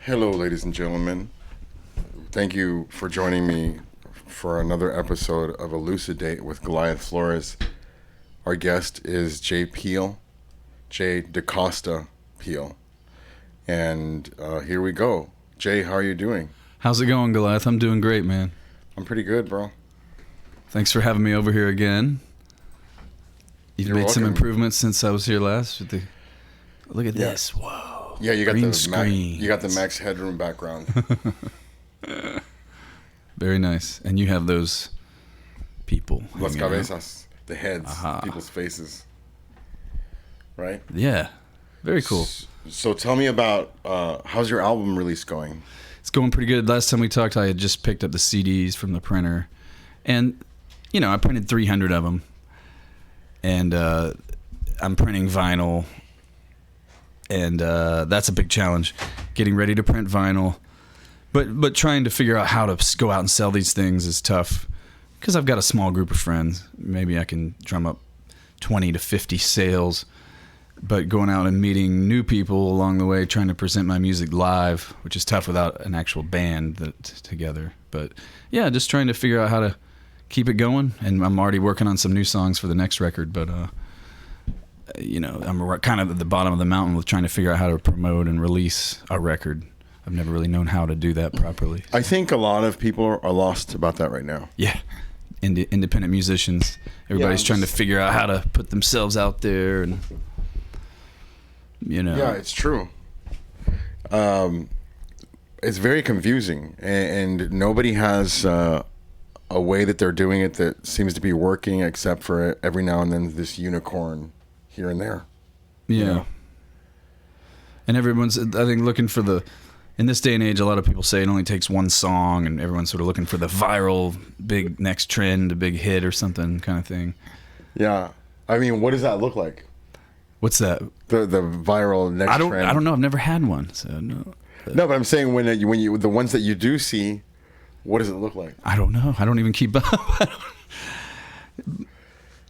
Hello, ladies and gentlemen. Thank you for joining me for another episode of Elucidate with Goliath Flores. Our guest is Jay Peel, Jay DaCosta Peel. And here we go. Jay, how are you doing? How's it going, Goliath? I'm doing great, man. I'm pretty good, bro. Thanks for having me over here again. You've You're made some welcome. improvements since I was here last. Look at this. Whoa. Yeah, you got Green the screen. you got the Max Headroom background. Very nice. And you have those people. Las hanging out. cabezas, the heads, Aha. people's faces. Right? Yeah. Very cool. So tell me about how's your album release going? It's going pretty good. Last time we talked, I had just picked up the CDs from the printer. And, I printed 300 of them. And I'm printing vinyl. And that's a big challenge, getting ready to print vinyl. But trying to figure out how to go out and sell these things is tough because I've got a small group of friends. Maybe I can drum up 20 to 50 sales. But going out and meeting new people along the way, trying to present my music live, which is tough without an actual band together. But yeah, just trying to figure out how to keep it going. And I'm already working on some new songs for the next record. But, I'm kind of at the bottom of the mountain with trying to figure out how to promote and release a record. I've never really known how to do that properly. I think a lot of people are lost about that right now. Yeah. Independent musicians. Everybody's trying to figure out how to put themselves out there and... Yeah, it's true. It's very confusing, and nobody has a way that they're doing it that seems to be working, except for every now and then this unicorn here and there. Yeah. And everyone's, I think, looking for in this day and age, a lot of people say it only takes one song, and everyone's sort of looking for the viral, big next trend, a big hit or something kind of thing. Yeah. I mean, what does that look like? What's that? The viral next trend. I don't know. I've never had one, so no. No, but I'm saying when you the ones that you do see, what does it look like? I don't know. I don't even keep up.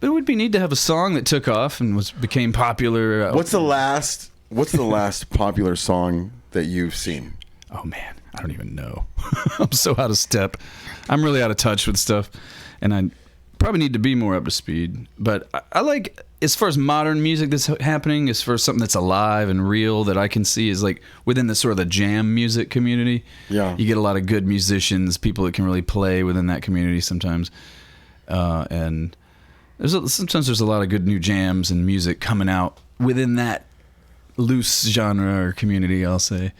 It would be neat to have a song that took off and became popular. What's the last popular song that you've seen? Oh man, I don't even know. I'm so out of step. I'm really out of touch with stuff, and I probably need to be more up to speed. But I like, as far as modern music that's happening, as far as something that's alive and real that I can see is like within the sort of the jam music community. Yeah. You get a lot of good musicians, people that can really play within that community sometimes. And sometimes there's a lot of good new jams and music coming out within that loose genre or community, I'll say.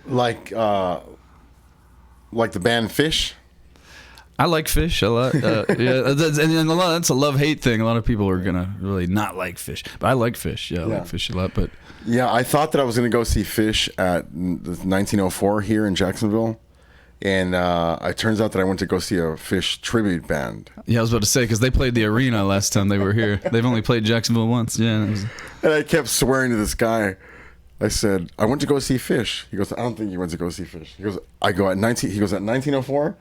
Like the band Fish? I like Fish a lot. Yeah, and a lot. That's a love-hate thing. A lot of people are gonna really not like Fish, but I like Fish. Yeah, I like Fish a lot. But yeah, I thought that I was gonna go see Fish at 1904 here in Jacksonville, and it turns out that I went to go see a Fish tribute band. yeah, I was about to say because they played the arena last time they were here. They've only played Jacksonville once. Yeah, And I kept swearing to this guy. I said, I went to go see Fish. He goes, I don't think you went to go see Fish. He goes, I go at 19. He goes at 1904.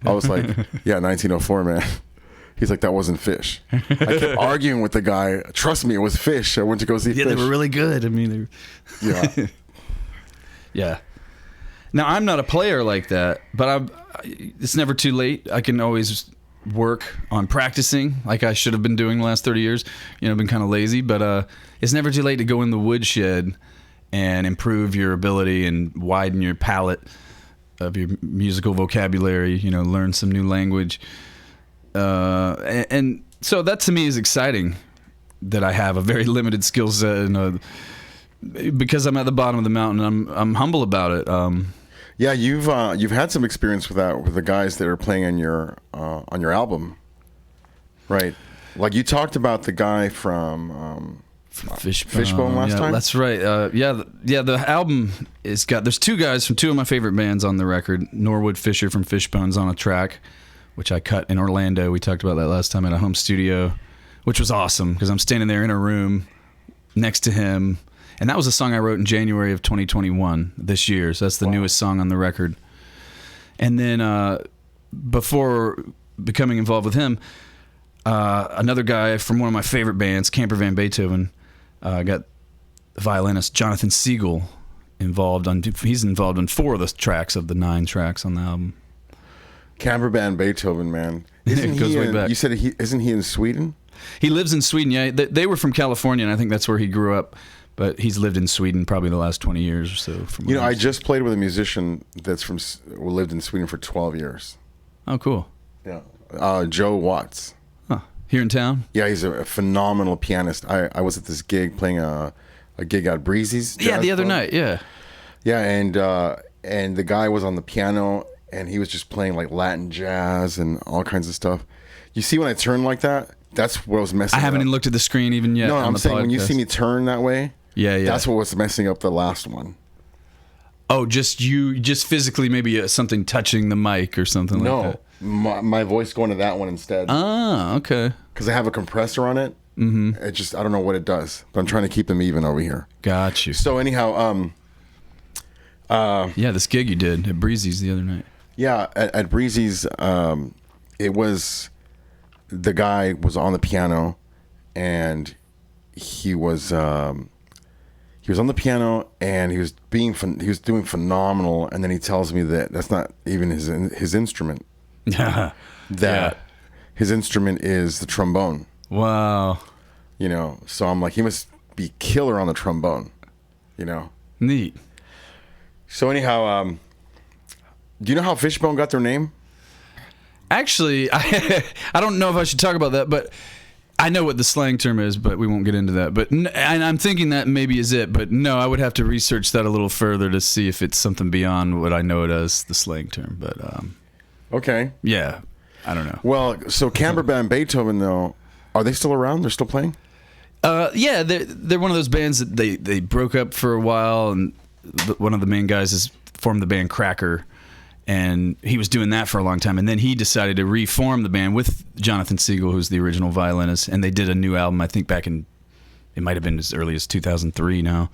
I was like, yeah, 1904, man. He's like, that wasn't Fish. I kept arguing with the guy. Trust me, it was Fish. I went to go see Fish. they were really good. I mean, Yeah. yeah. Now I'm not a player like that, but it's never too late. I can always work on practicing like I should have been doing the last 30 years. I've been kind of lazy, but it's never too late to go in the woodshed and improve your ability and widen your palette of your musical vocabulary, learn some new language. And so that to me is exciting, that I have a very limited skill set, and because I'm at the bottom of the mountain, I'm humble about it. Yeah, you've had some experience with that with the guys that are playing on your album, right? Like you talked about the guy from Fishbone last time. That's right. The album there's two guys from two of my favorite bands on the record. Norwood Fisher from Fishbone's on a track, which I cut in Orlando. We talked about that last time at a home studio, which was awesome because I'm standing there in a room next to him. And that was a song I wrote in January of 2021 this year. So that's the newest song on the record. And then before becoming involved with him, another guy from one of my favorite bands, Camper Van Beethoven, got violinist Jonathan Siegel involved on. He's involved in 4 of the tracks of the 9 tracks on the album. Campervan Beethoven, man. It goes way back. You said isn't he in Sweden? He lives in Sweden. Yeah, they were from California, and I think that's where he grew up. But he's lived in Sweden probably the last 20 years or so. From I just played with a musician that's who lived in Sweden for 12 years. Oh, cool. Yeah, Joe Watts. Huh. Here in town? Yeah, he's a phenomenal pianist. I was at this gig playing a gig at Breezy's. Yeah, the other Club. night. Yeah. Yeah, and the guy was on the piano, and he was just playing like Latin jazz and all kinds of stuff. You see, when I turn like that, that's what was messing. I haven't up. even looked at the screen even yet. No, on I'm the saying when you podcast. see me turn that way. Yeah. That's what was messing up the last one. Oh, just physically maybe something touching the mic or something like that. No, my voice going to that one instead. Ah, okay. Because I have a compressor on it. Mm-hmm. I don't know what it does, but I'm trying to keep them even over here. Got you. So anyhow, yeah, this gig you did at Breezy's the other night. yeah, at Breezy's, it was the guy was on the piano, and he was on the piano, and he was doing phenomenal, and then he tells me that that's not even his instrument. Yeah. That his instrument is the trombone. Wow. So I'm like, he must be killer on the trombone. Neat. So anyhow, do you know how Fishbone got their name? Actually, I don't know if I should talk about that, but I know what the slang term is, but we won't get into that. But and I'm thinking that maybe is it, but no, I would have to research that a little further to see if it's something beyond what I know it as, the slang term. But Okay. yeah, I don't know. Well, so Campervan Beethoven, though, are they still around? They're still playing? Yeah, they're one of those bands that they broke up for a while, and one of the main guys has formed the band Cracker, and he was doing that for a long time, and then he decided to reform the band with Jonathan Siegel, who's the original violinist, and they did a new album, I think back in, it might have been as early as 2003 now,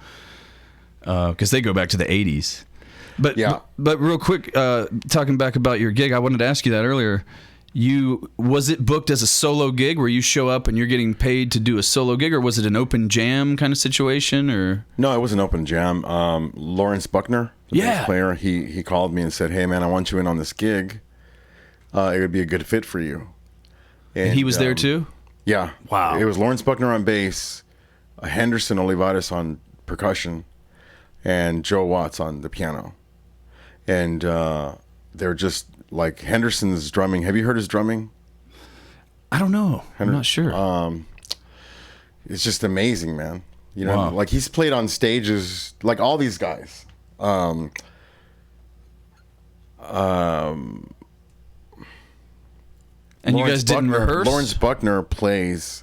because they go back to the 80s. But Yeah. but real quick, talking back about your gig, I wanted to ask you that earlier. Was it booked as a solo gig where you show up and you're getting paid to do a solo gig, or was it an open jam kind of situation? Or No, it was an open jam. Lawrence Buckner, the bass player, he called me and said, "Hey, man, I want you in on this gig. It would be a good fit for you." And he was there too? Yeah. Wow. It was Lawrence Buckner on bass, Henderson Olivares on percussion, and Joe Watts on the piano. And they're just like Henderson's drumming. Have you heard his drumming? I don't know. I'm not sure. It's just amazing, man. Wow. Like he's played on stages like all these guys. And you guys didn't rehearse? Lawrence Buckner plays.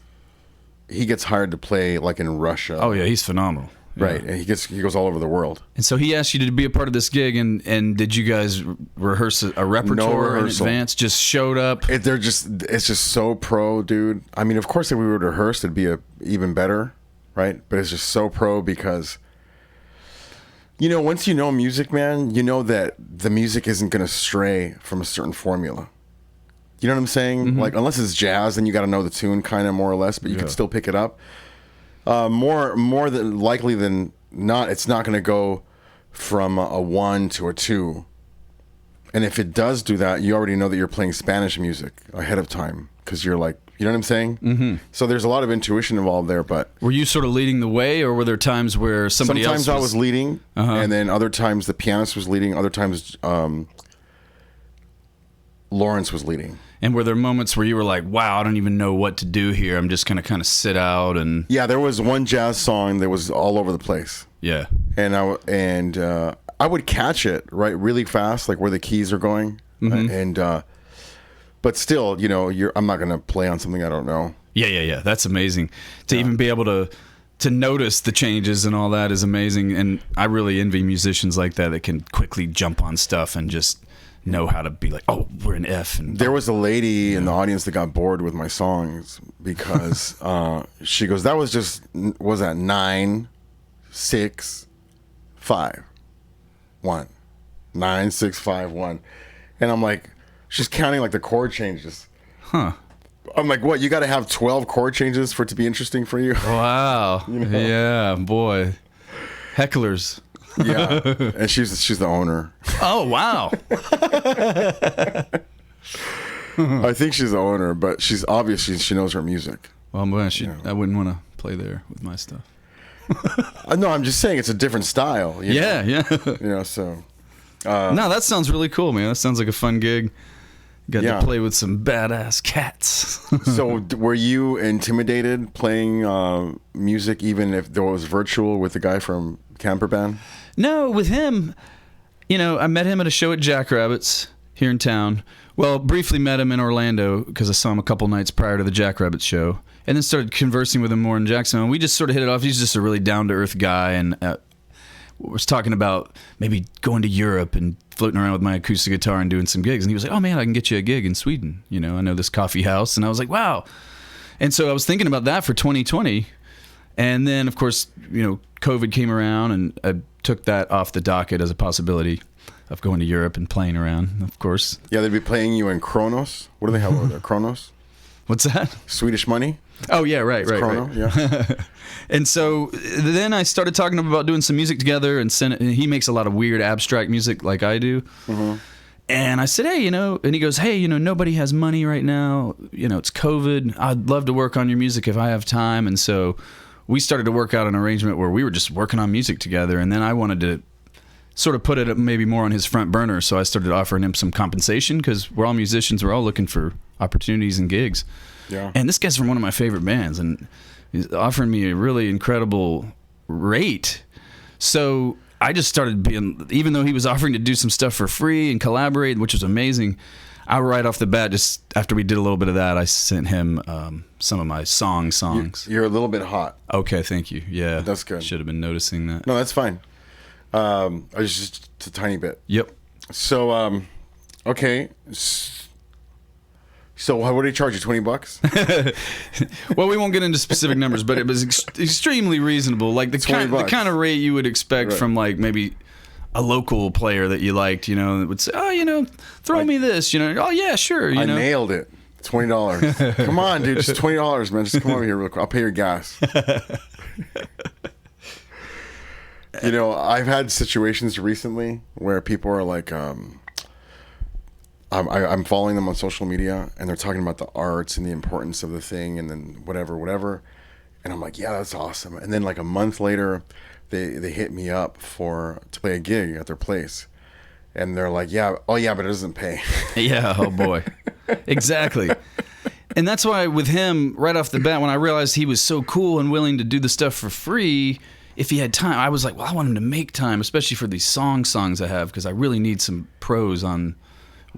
He gets hired to play like in Russia. Oh yeah, he's phenomenal. Yeah. Right, and he goes all over the world. And so he asked you to be a part of this gig, and did you guys rehearse a repertoire in advance? Just showed up? It's just so pro, dude. I mean, of course, if we would rehearse, it'd be even better, right? But it's just so pro because, once you know music, man, you know that the music isn't going to stray from a certain formula. You know what I'm saying? Mm-hmm. Like, unless it's jazz, then you got to know the tune kind of more or less, but you can still pick it up. More than likely than not, it's not going to go from a 1 to a 2. And if it does do that, you already know that you're playing Spanish music ahead of time because you're like, you know what I'm saying? Mm-hmm. So there's a lot of intuition involved there. But were you sort of leading the way, or were there times where somebody else? Sometimes I was leading, and then other times the pianist was leading. Other times Lawrence was leading. And were there moments where you were like, wow, I don't even know what to do here. I'm just going to kind of sit out and... Yeah, there was one jazz song that was all over the place. Yeah. And I would catch it, right, really fast, like where the keys are going. Mm-hmm. But still, I'm not going to play on something I don't know. Yeah. That's amazing. To even be able to notice the changes and all that is amazing. And I really envy musicians like that can quickly jump on stuff and just know how to be like, oh, we're in F. And there was a lady in the audience that got bored with my songs because she goes, that was that 9, 6, 5, 1, 9, 6, 5, 1, and I'm like, she's counting like the chord changes. Huh. I'm like, what? You got to have 12 chord changes for it to be interesting for you? Wow. Yeah, boy. Hecklers. Yeah, and she's the owner. Oh, wow. I think she's the owner, but she's obviously she knows her music. Well, I wouldn't want to play there with my stuff. No, I'm just saying it's a different style. Yeah, yeah. So. No, that sounds really cool, man. That sounds like a fun gig. Got Yeah. to play with some badass cats. So, were you intimidated playing music, even if there was virtual with the guy from Camper Band? No, with him, I met him at a show at Jackrabbits here in town. Well, briefly met him in Orlando because I saw him a couple nights prior to the Jackrabbits show, and then started conversing with him more in Jacksonville. And we just sort of hit it off. He's just a really down-to-earth guy, and was talking about maybe going to Europe and floating around with my acoustic guitar and doing some gigs. And he was like, "Oh man, I can get you a gig in Sweden. I know this coffee house." And I was like, "Wow." And so I was thinking about that for 2020. And then, of course, COVID came around, and I took that off the docket as a possibility of going to Europe and playing around, of course. Yeah, they'd be playing you in Kronos. What do they have over there? Kronos? What's that? Swedish money? Oh, yeah, right. Chrono, right. yeah. And so then I started talking to him about doing some music together, and he makes a lot of weird abstract music like I do. Mm-hmm. And I said, "Hey, and he goes, 'Hey, nobody has money right now. It's COVID. I'd love to work on your music if I have time.'" And so we started to work out an arrangement where we were just working on music together. And then I wanted to sort of put it maybe more on his front burner. So I started offering him some compensation because we're all musicians. We're all looking for opportunities and gigs. Yeah. And this guy's from one of my favorite bands, and he's offering me a really incredible rate. So I just started even though he was offering to do some stuff for free and collaborate, which was amazing, I right off the bat, just after we did a little bit of that, I sent him some of my songs. You're a little bit hot. Okay, thank you. Yeah. That's good. Should have been noticing that. No, that's fine. I was just a tiny bit. Yep. So, okay. So what did he charge you? $20? Well, we won't get into specific numbers, but it was extremely reasonable. Like the kind of rate you would expect from like maybe a local player that you liked, that would say, "Oh, throw me this, oh yeah, sure." I nailed it. $20. Come on, dude. Just $20, man. Just come over here real quick. I'll pay your gas. I've had situations recently where people are like, I'm following them on social media, and they're talking about the arts and the importance of the thing, and then whatever. And I'm like, yeah, that's awesome. And then like a month later, they hit me up to play a gig at their place. And they're like, yeah, but it doesn't pay. Yeah, oh boy. Exactly. And that's why with him, right off the bat, when I realized he was so cool and willing to do the stuff for free, if he had time, I was like, well, I want him to make time, especially for these songs I have, because I really need some pros on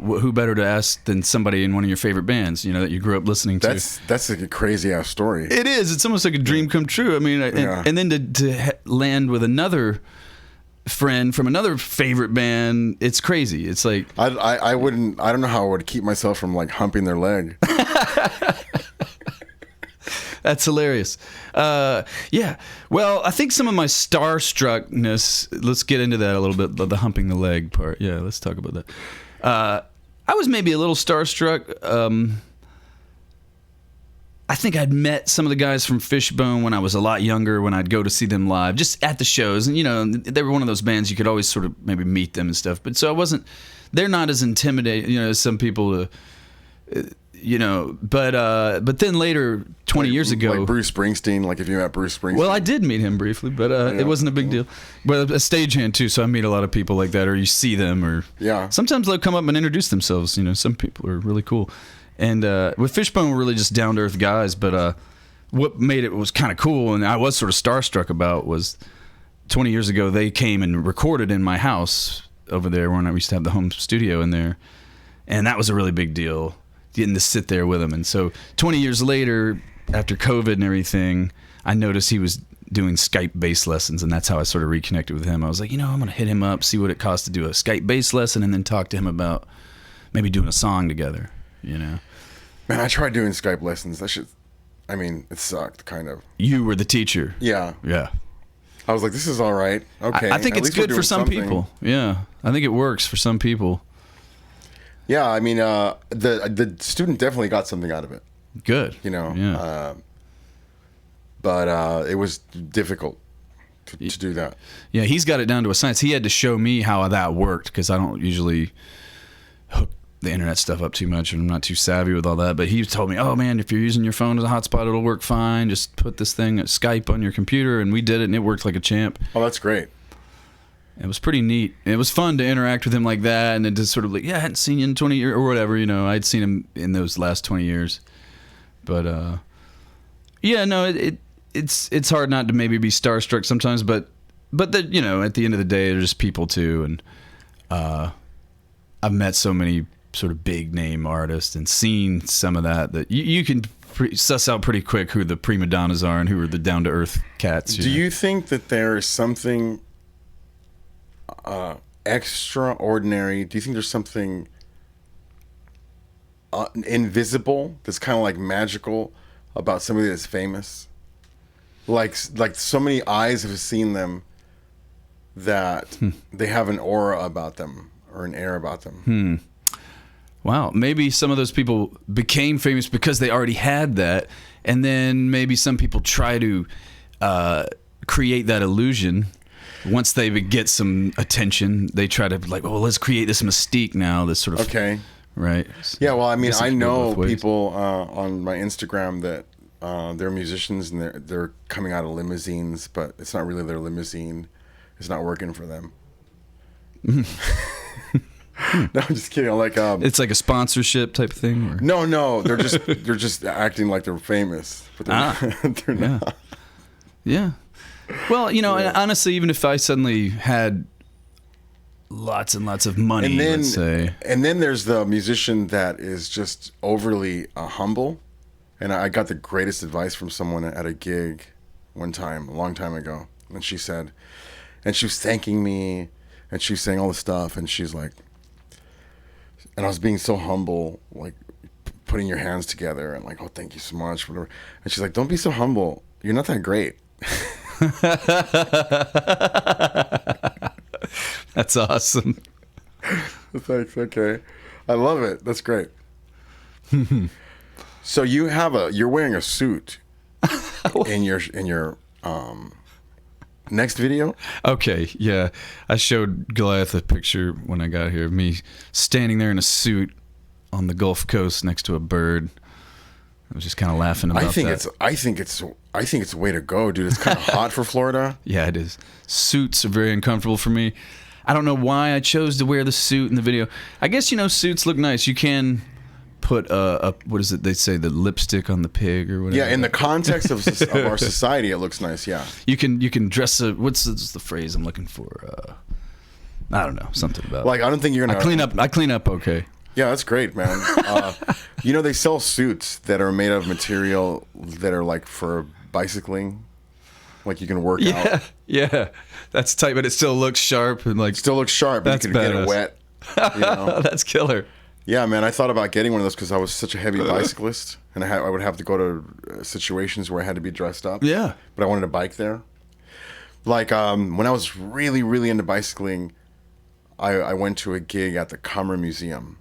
who better to ask than somebody in one of your favorite bands, that you grew up listening to. That's like a crazy ass story. It is. It's almost like a dream come true. I mean, and then to land with another friend from another favorite band, it's crazy. It's like I don't know how I would keep myself from like humping their leg. That's hilarious. Yeah. Well, I think some of my starstruckness, let's get into that a little bit, the humping the leg part. Yeah, let's talk about that. I was maybe a little starstruck. I think I'd met some of the guys from Fishbone when I was a lot younger, when I'd go to see them live, just at the shows. And, they were one of those bands you could always sort of maybe meet them and stuff. But so they're not as intimidating, as some people, but then later, 20 years ago. Like Bruce Springsteen, like if you met Bruce Springsteen. Well, I did meet him briefly, but it wasn't a big deal. But a stagehand too, so I meet a lot of people like that, or you see them, or sometimes they'll come up and introduce themselves. Some people are really cool. And with Fishbone, we're really just down-to-earth guys, but what made it was kind of cool, and I was sort of starstruck about, was 20 years ago, they came and recorded in my house over there when I used to have the home studio in there, and that was a really big deal, getting to sit there with them. And so 20 years later, after COVID and everything, I noticed he was doing Skype bass lessons, and that's how I sort of reconnected with him. I was like, I'm going to hit him up, see what it costs to do a Skype bass lesson, and then talk to him about maybe doing a song together, Man, I tried doing Skype lessons. It sucked, kind of. You were the teacher. Yeah. Yeah. I was like, this is all right. Okay. I think it's good for some people. Yeah. I think it works for some people. Yeah, the student definitely got something out of it. Good. Yeah. But it was difficult to do that. Yeah, he's got it down to a science. He had to show me how that worked because I don't usually hook the internet stuff up too much, and I'm not too savvy with all that. But he told me, "Oh man, if you're using your phone as a hotspot, it'll work fine. Just put this thing at Skype on your computer," and we did it, and it worked like a champ. Oh, that's great. It was pretty neat. It was fun to interact with him like that, and then to sort of like, yeah, I hadn't seen you in 20 years or whatever. You know, I'd seen him in those last 20 years, but yeah, no, it's hard not to maybe be starstruck sometimes, but you know, at the end of the day, they're just people too, and I've met so many sort of big name artists and seen some of that you can suss out pretty quick who the prima donnas are and who are the down to earth cats. Do you think that there is something extraordinary? Do you think there's something invisible that's kind of like magical about somebody that's famous? Like so many eyes have seen them that they have an aura about them or an air about them. Wow, maybe some of those people became famous because they already had that, and then maybe some people try to create that illusion. Once they get some attention, they try to like, oh, let's create this mystique now. This sort of right? Yeah, well, I mean, I know both ways. people on my Instagram that they're musicians and they're coming out of limousines, but it's not really their limousine. It's not working for them. No, I'm just kidding. Like it's like a sponsorship type thing. Or? No, they're just acting like they're famous, but they're not. Yeah. Well, you know, and honestly, even if I suddenly had lots and lots of money, and then, let's say, and then there's the musician that is just overly humble. And I got the greatest advice from someone at a gig one time, a long time ago, and she said, and she was thanking me, and she was saying all this stuff, and she's like. And I was being so humble, like putting your hands together and like, oh, thank you so much, whatever. And she's like, don't be so humble. You're not that great. That's awesome. Thanks. Okay. I love it. That's great. So you're wearing a suit in your next video? Okay, yeah. I showed Goliath a picture when I got here of me standing there in a suit on the Gulf Coast next to a bird. I was just kind of laughing about that. I think it's a way to go, dude. It's kind of hot for Florida. Yeah, it is. Suits are very uncomfortable for me. I don't know why I chose to wear the suit in the video. I guess, you know, suits look nice. You can put what is it they say, the lipstick on the pig or whatever. Yeah, in the context of our society, it looks nice. Yeah, you can dress what's the phrase I'm looking for? I don't know, something about like I don't think you're gonna I clean up okay. Yeah, that's great, man. You know, they sell suits that are made of material that are like for bicycling, like you can work out. Yeah, that's tight, but it still looks sharp and like still looks sharp. But you can get it wet. You know? That's killer. Yeah, man, I thought about getting one of those because I was such a heavy bicyclist, and I would have to go to situations where I had to be dressed up. Yeah. But I wanted to bike there. Like when I was really, really into bicycling, I went to a gig at the Commer Museum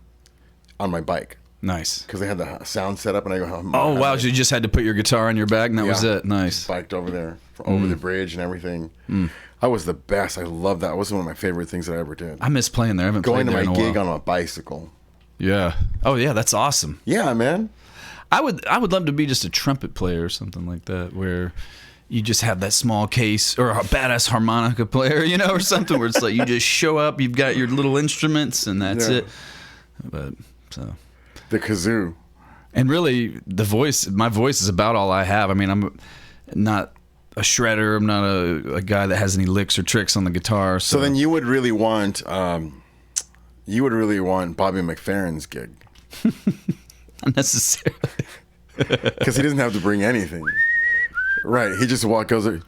on my bike. Nice. Because they had the sound set up, and I go, oh, wow, so you just had to put your guitar on your back, and that was it. Nice. Biked over there, over the bridge and everything. I was the best. I loved that. It was one of my favorite things that I ever did. I miss playing there. I haven't played there in a while. Going to my gig on a bicycle. Yeah. Oh, yeah, that's awesome. Yeah, man. I would love to be just a trumpet player or something like that, where you just have that small case, or a badass harmonica player, you know, or something where it's like you just show up, you've got your little instruments, and that's it. But so the kazoo. And really, my voice is about all I have. I mean, I'm not a shredder. I'm not a guy that has any licks or tricks on the guitar. So then you would really want Bobby McFerrin's gig. Unnecessarily. Because he doesn't have to bring anything. Right. He just goes like,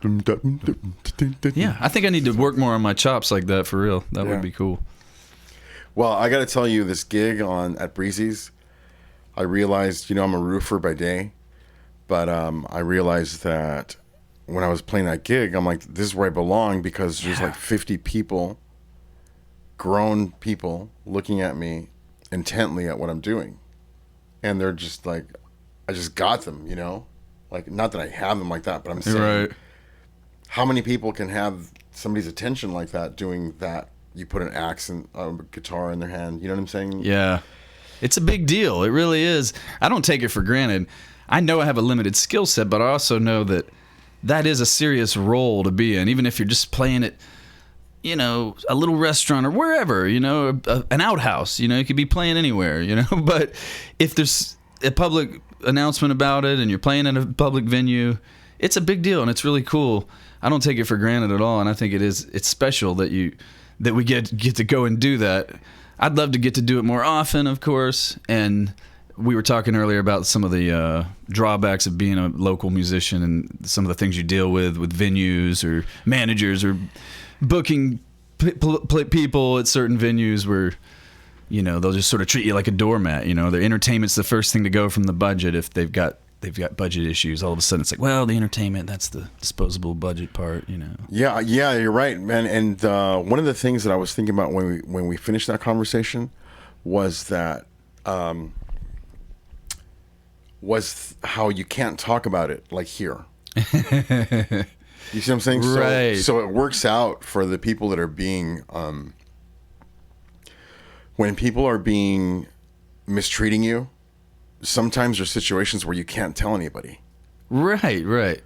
yeah, I think I need to work more on my chops like that for real. That would be cool. Well, I got to tell you, this gig at Breezy's, I realized, you know, I'm a roofer by day, but I realized that when I was playing that gig, I'm like, this is where I belong, because there's like 50 people, grown people, looking at me intently at what I'm doing. And they're just like, I just got them, you know? Like, not that I have them like that, but I'm saying, how many people can have somebody's attention like that doing that? You put an accent, a guitar in their hand. You know what I'm saying? Yeah. It's a big deal. It really is. I don't take it for granted. I know I have a limited skill set, but I also know that that is a serious role to be in, even if you're just playing at, you know, a little restaurant or wherever, you know, an outhouse, you know, you could be playing anywhere, you know, but if there's a public announcement about it and you're playing in a public venue, it's a big deal and it's really cool. I don't take it for granted at all, and I think it's special that we get to go and do that. I'd love to get to do it more often, of course, and we were talking earlier about some of the drawbacks of being a local musician and some of the things you deal with venues or managers or booking people at certain venues where, you know, they'll just sort of treat you like a doormat. You know, their entertainment's the first thing to go from the budget if they've got budget issues. All of a sudden, it's like, well, the entertainment, that's the disposable budget part. You know. Yeah, you're right, man. And one of the things that I was thinking about when we finished that conversation was that. Was how you can't talk about it like here. You see what I'm saying? Right. So it works out for the people that are being, when people are being mistreating you, sometimes there's situations where you can't tell anybody. Right.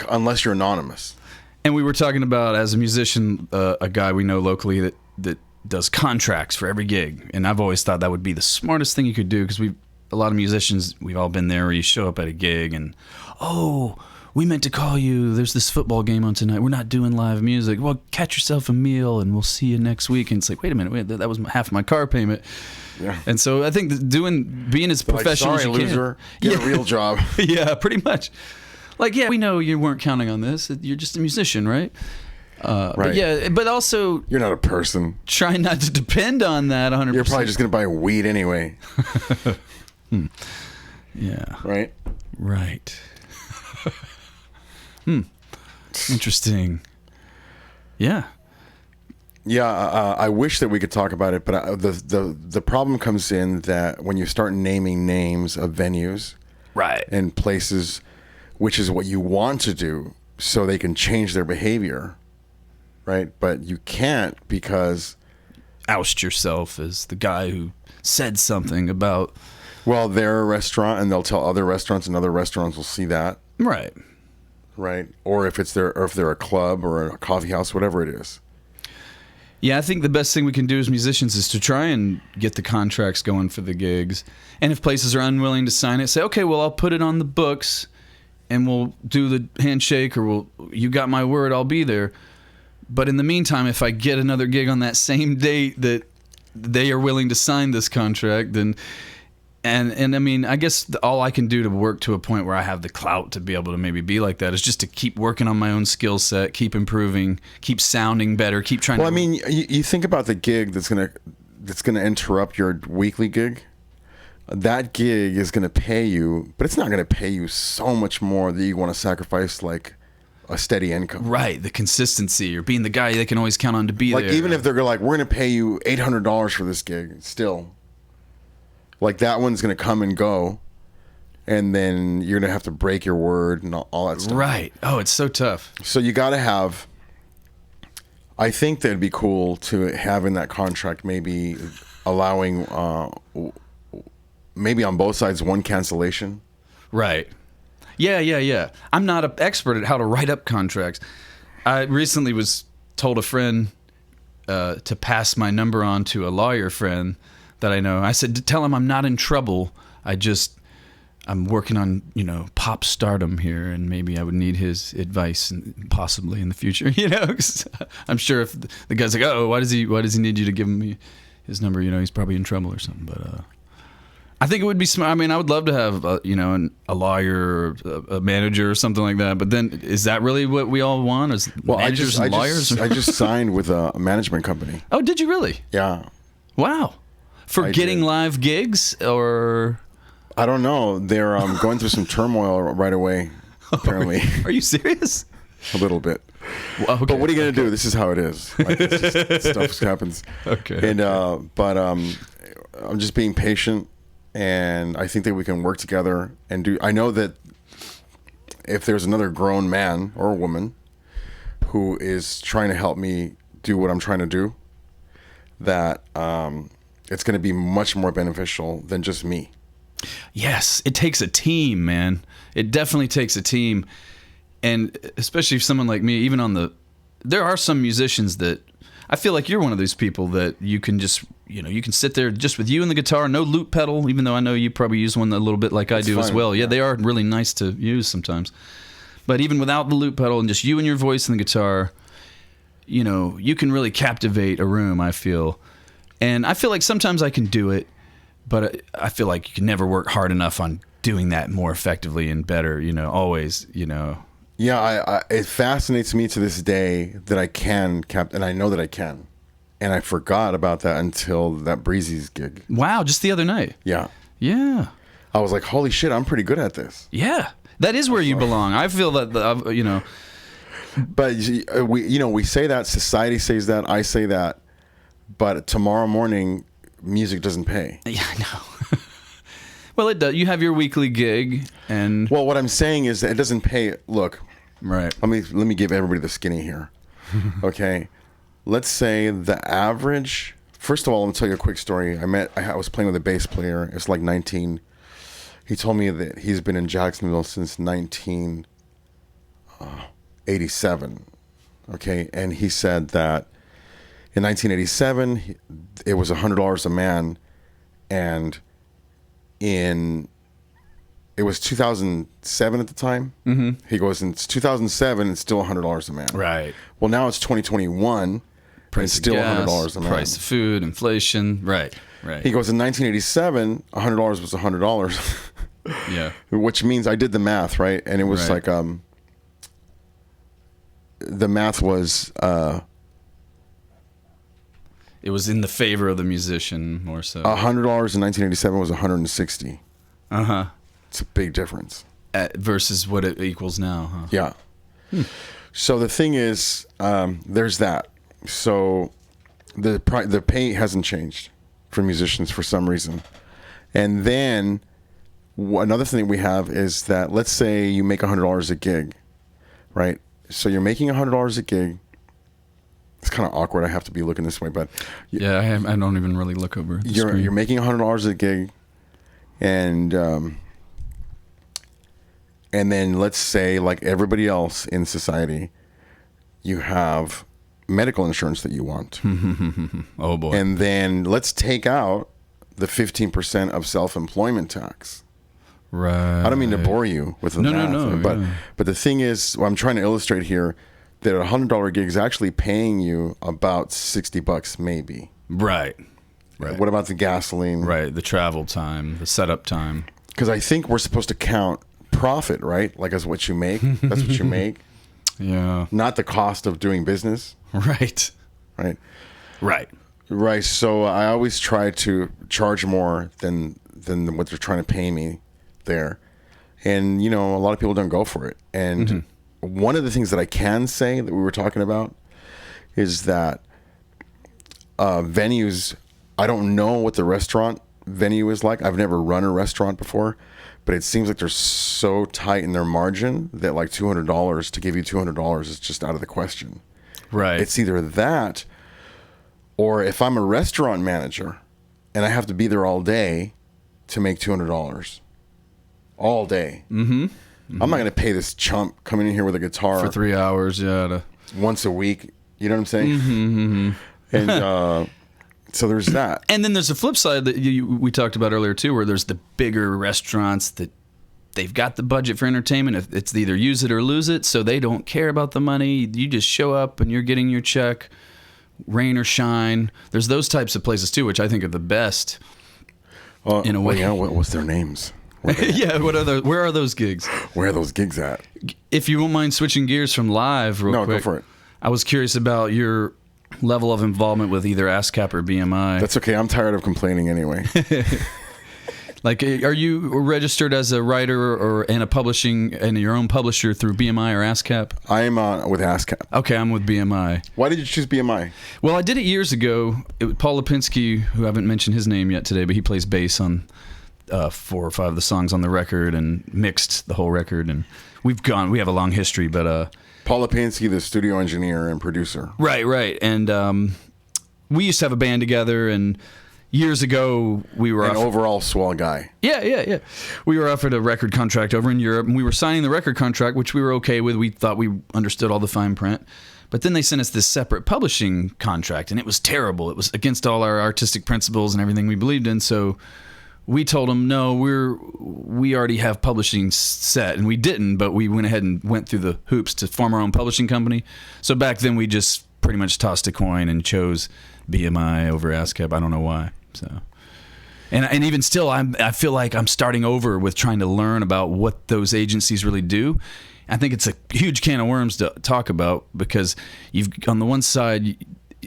Unless you're anonymous. And we were talking about, as a musician, a guy we know locally that does contracts for every gig. And I've always thought that would be the smartest thing you could do, because a lot of musicians, we've all been there where you show up at a gig and, oh, we meant to call you. There's this football game on tonight. We're not doing live music. Well, catch yourself a meal and we'll see you next week. And it's like, wait a minute, that was half my car payment. Yeah. And so I think being as professional as you can. Loser, get a real job. Yeah, pretty much. Like, yeah, we know you weren't counting on this. You're just a musician, right? Right. But yeah, but also you're not a person. Try not to depend on that 100%. You're probably just going to buy weed anyway. Yeah. Right. Interesting. Yeah. I wish that we could talk about it, but the problem comes in that when you start naming names of venues, right, and places, which is what you want to do, so they can change their behavior, right? But you can't, because oust yourself as the guy who said something about. Well, they're a restaurant, and they'll tell other restaurants, and other restaurants will see that. Right. Or if they're a club or a coffee house, whatever it is. Yeah, I think the best thing we can do as musicians is to try and get the contracts going for the gigs. And if places are unwilling to sign it, say, okay, well, I'll put it on the books, and we'll do the handshake, or you got my word, I'll be there. But in the meantime, if I get another gig on that same date that they are willing to sign this contract, then. And I mean, I guess all I can do to work to a point where I have the clout to be able to maybe be like that is just to keep working on my own skill set, keep improving, keep sounding better, keep trying. Well, I mean, you think about the gig that's gonna interrupt your weekly gig. That gig is gonna pay you, but it's not gonna pay you so much more that you want to sacrifice like a steady income. Right, the consistency, or being the guy they can always count on to be there. Like, even if they're like, we're gonna pay you $800 for this gig, still. Like, that one's going to come and go, and then you're going to have to break your word and all that stuff. Right. Oh, it's so tough. So you got to have, I think that'd be cool to have in that contract, maybe allowing, maybe on both sides, one cancellation. Right. Yeah. I'm not an expert at how to write up contracts. I recently was told a friend to pass my number on to a lawyer friend that I know. I said, tell him I'm not in trouble. I'm working on, pop stardom here, and maybe I would need his advice, and possibly in the future, 'cause I'm sure if the guy's like, oh, why does he need you to give me his number? He's probably in trouble or something. But I think it would be smart. I mean, I would love to have, a lawyer or a manager or something like that. But then, is that really what we all want? Is managers and lawyers? I just signed with a management company. Oh, did you really? Yeah. Wow. For getting live gigs, or? I don't know. They're going through some turmoil right away, apparently. Are you serious? A little bit. Well, okay. But what are you going to do? This is how it is. Like, it's just, stuff happens. Okay. And but I'm just being patient, and I think that we can work together and do. I know that if there's another grown man or a woman who is trying to help me do what I'm trying to do, that it's going to be much more beneficial than just me. Yes, it takes a team, man. It definitely takes a team. And especially if someone like me, there are some musicians that I feel like you're one of those people that you can just, you can sit there just with you and the guitar, no loop pedal, even though I know you probably use one a little bit like I do as well. Yeah, they are really nice to use sometimes. But even without the loop pedal and just you and your voice and the guitar, you can really captivate a room, I feel. And I feel like sometimes I can do it, but I feel like you can never work hard enough on doing that more effectively and better, always. Yeah, it fascinates me to this day that I can and I know that I can. And I forgot about that until that Breezy's gig. Wow, just the other night. Yeah. Yeah. I was like, holy shit, I'm pretty good at this. Yeah. That is where you belong. I feel that, But we say that, society says that, I say that, but tomorrow morning, music doesn't pay. Yeah, I know. Well, it does. You have your weekly gig, and well, what I'm saying is that it doesn't pay. Look, right. Let me give everybody the skinny here. Okay, let's say the average. First of all, let me tell you a quick story. I was playing with a bass player. It's like 19. He told me that he's been in Jacksonville since 1987. Okay, and he said that in 1987 it was $100 a man, and it was 2007 at the time. Mm-hmm. He goes, in 2007, it's still $100 a man. Right. Well, now it's 2021, and it's still $100 a man. Price of food, inflation. Right. Right. He goes, in 1987, $100 was $100. Yeah. Which means I did the math, right? And it was right. like, the math was, it was in the favor of the musician more so. $100 in 1987 was $160. Uh-huh. It's a big difference. Versus what it equals now, huh? Yeah. So the thing is, there's that. So the pay hasn't changed for musicians for some reason. And then another thing we have is that, let's say you make $100 a gig, right? So you're making $100 a gig. It's kind of awkward. I have to be looking this way, but yeah, I don't even really look over the screen. You're making $100 a gig, and then let's say, like everybody else in society, you have medical insurance that you want. Oh boy! And then let's take out the 15% of self-employment tax. Right. I don't mean to bore you with the math, but the thing is, what I'm trying to illustrate here, that a $100 gig is actually paying you about $60 maybe. Right. Right. What about the gasoline? Right. The travel time, the setup time. Because I think we're supposed to count profit, right? Like as what you make. That's what you make. Yeah. Not the cost of doing business. Right. Right. Right. Right. So I always try to charge more than what they're trying to pay me there. And, a lot of people don't go for it. And one of the things that I can say that we were talking about is that venues, I don't know what the restaurant venue is like. I've never run a restaurant before, but it seems like they're so tight in their margin that like $200, to give you $200 is just out of the question. Right. It's either that, or if I'm a restaurant manager and I have to be there all day to make $200 all day. I'm not going to pay this chump coming in here with a guitar for 3 hours. Yeah. Once a week. You know what I'm saying? And so there's that. And then there's the flip side that we talked about earlier too, where there's the bigger restaurants that they've got the budget for entertainment. It's either use it or lose it, so they don't care about the money. You just show up and you're getting your check, rain or shine. There's those types of places too, which I think are the best in a way. Yeah, what's their names? Yeah, where are those gigs? Where are those gigs at? If you won't mind switching gears from live real quick. No, go for it. I was curious about your level of involvement with either ASCAP or BMI. That's okay. I'm tired of complaining anyway. Like, are you registered as a writer and a publishing and your own publisher through BMI or ASCAP? I am with ASCAP. Okay, I'm with BMI. Why did you choose BMI? Well, I did it years ago. Paul Lipinski, who I haven't mentioned his name yet today, but he plays bass on 4 or 5 of the songs on the record and mixed the whole record. And we have a long history, but Paul Lipinski, the studio engineer and producer. Right. And we used to have a band together, and years ago we were An overall swell guy. Yeah. We were offered a record contract over in Europe, and we were signing the record contract, which we were okay with. We thought we understood all the fine print. But then they sent us this separate publishing contract, and it was terrible. It was against all our artistic principles and everything we believed in. So we told them, no, we already have publishing set, and we didn't, but we went ahead and went through the hoops to form our own publishing company. So back then we just pretty much tossed a coin and chose BMI over ASCAP. I don't know why. So, and even still, I feel like I'm starting over with trying to learn about what those agencies really do. I think it's a huge can of worms to talk about, because you've on the one side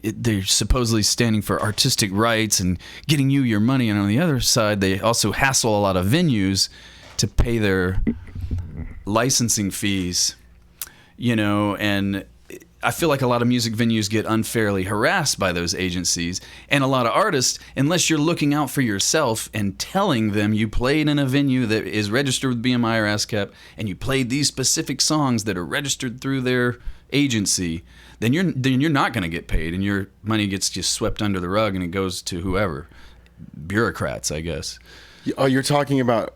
they're supposedly standing for artistic rights and getting you your money, and on the other side they also hassle a lot of venues to pay their licensing fees, and I feel like a lot of music venues get unfairly harassed by those agencies, and a lot of artists, unless you're looking out for yourself and telling them you played in a venue that is registered with BMI or ASCAP, and you played these specific songs that are registered through their agency, then you're not going to get paid, and your money gets just swept under the rug, and it goes to whoever, bureaucrats, I guess. Oh, you're talking about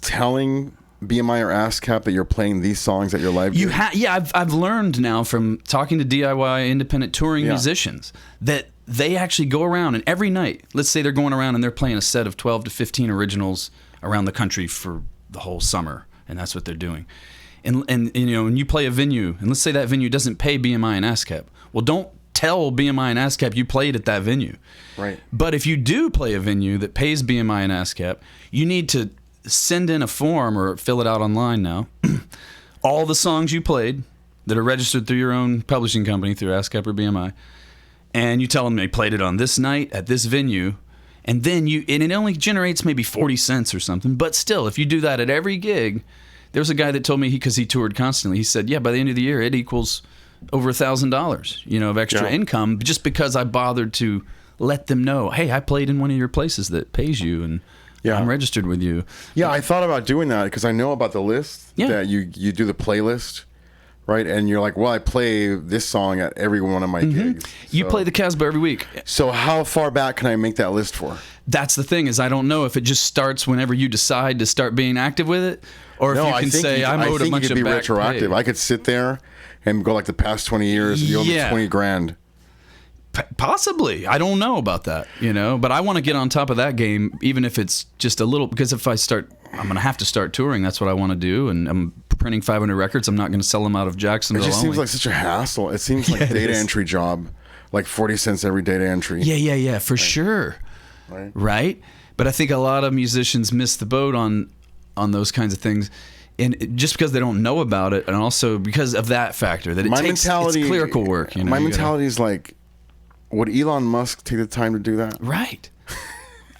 telling BMI or ASCAP that you're playing these songs at your live gig? I've learned now from talking to DIY independent touring musicians that they actually go around, and every night, let's say they're going around and they're playing a set of 12 to 15 originals around the country for the whole summer, and that's what they're doing. And when you play a venue, and let's say that venue doesn't pay BMI and ASCAP, well, don't tell BMI and ASCAP you played at that venue. Right. But if you do play a venue that pays BMI and ASCAP, you need to send in a form or fill it out online now. All the songs you played that are registered through your own publishing company, through ASCAP or BMI, and you tell them they played it on this night at this venue, and then and it only generates maybe 40 cents or something, but still, if you do that at every gig, there was a guy that told me, because he toured constantly, he said, by the end of the year, it equals over $1,000, of extra income, just because I bothered to let them know, hey, I played in one of your places that pays you, and I'm registered with you. Yeah, I thought about doing that because I know about the list that you do the playlist, right? And you're like, well, I play this song at every one of my gigs. You play the Casbah every week. So how far back can I make that list for? That's the thing, is I don't know if it just starts whenever you decide to start being active with it, or if you can say, I'm owed a bunch of back retroactive. pay. I could sit there and go like the past 20 years and you owe me $20,000. Possibly. I don't know about that, but I want to get on top of that game, even if it's just a little, because if I'm going to have to start touring. That's what I want to do. And I'm printing 500 records. I'm not going to sell them out of Jacksonville. It just seems like such a hassle. It seems like a data entry job, like 40 cents every data entry. Yeah, for sure. Right. But I think a lot of musicians miss the boat on those kinds of things. And just because they don't know about it, and also because of that factor, that it's clerical work. My mentality is like, would Elon Musk take the time to do that? Right.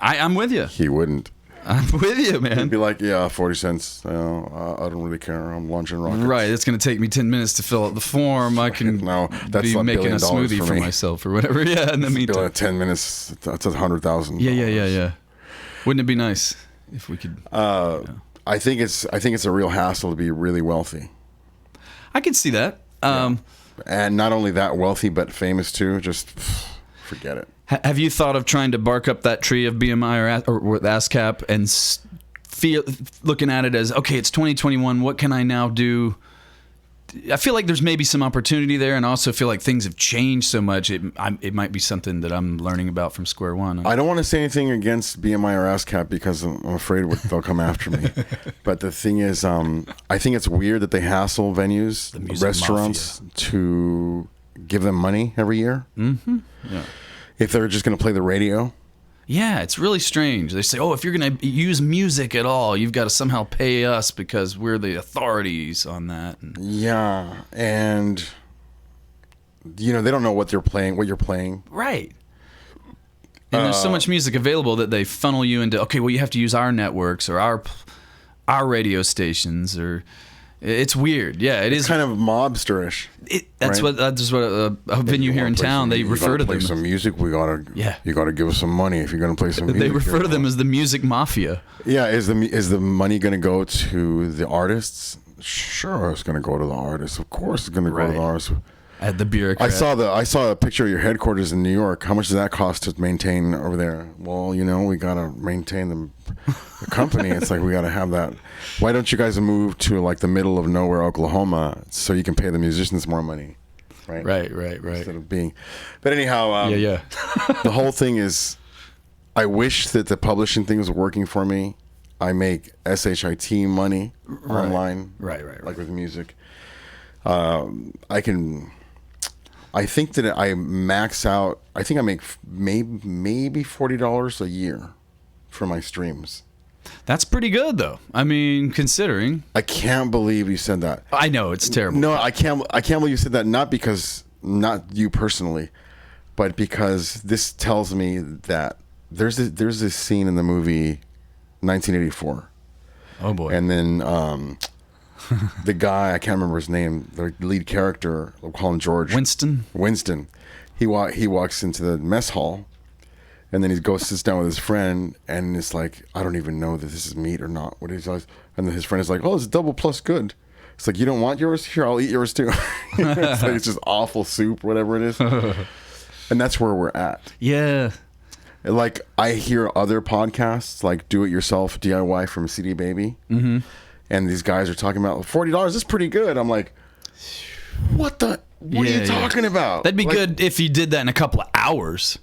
I'm with you. He wouldn't. I'm with you, man. He'd be like, 40 cents. I don't really care. I'm launching rockets. Right. It's going to take me 10 minutes to fill out the form. I can be making a smoothie for myself or whatever. Yeah, in the meantime. 10 minutes, that's $100,000. Yeah. Wouldn't it be nice if we could? I think it's a real hassle to be really wealthy. I could see that. And not only that, wealthy but famous too. Just forget it. Have you thought of trying to bark up that tree of BMI or with ASCAP and looking at it as, okay, it's 2021. What can I now do? I feel like there's maybe some opportunity there, and I also feel like things have changed so much. It might be something that I'm learning about from square one. I don't want to say anything against BMI or ASCAP because I'm afraid they'll come after me. But the thing is, I think it's weird that they hassle venues, restaurants, to give them money every year. Mm-hmm. Yeah. If they're just going to play the radio. Yeah, it's really strange. They say, if you're going to use music at all, you've got to somehow pay us because we're the authorities on that. Yeah, and they don't know what you're playing. Right. And there's so much music available that they funnel you into, okay, well, you have to use our networks or our radio stations, or it's weird. Yeah, it's kind of mobsterish. That's what a venue here in town, they refer to them. Play some music. You got to give us some money if you're going to play some music. They refer to them as the music mafia. Yeah, is the money going to go to the artists Sure, it's going to go to the artist. Of course, it's going to go to Right. the artist. At the bureaucrat. I saw a picture of your headquarters in New York. How much does that cost to maintain over there? Well, we got to maintain the company. It's like we got to have that. Why don't you guys move to like the middle of nowhere, Oklahoma, so you can pay the musicians more money, right? Right. Instead of being. But anyhow, Yeah. the whole thing is, I wish that the publishing thing was working for me. I make SHIT money online, Right. like with music. I think that I max out. I think I make maybe $40 a year for my streams. That's pretty good, though. I mean, considering. I can't believe you said that. I know it's terrible. No, I can't believe you said that. Not you personally, but because this tells me that there's this scene in the movie 1984, Oh boy. and then the guy, I can't remember his name, the lead character, we'll call him George. Winston. He walks into the mess hall, and then he goes sits down with his friend, and it's like, I don't even know that this is meat or not. What he says, and then his friend is like, oh, it's double plus good. It's like, you don't want yours? Here, I'll eat yours too. It's like, it's just awful soup, whatever it is. And that's where we're at. Yeah. Like, I hear other podcasts, like Do It Yourself DIY from CD Baby. Mm-hmm. And these guys are talking about $40 is pretty good. I'm like, what are you talking about? That'd be Like, good if you did that in a couple of hours.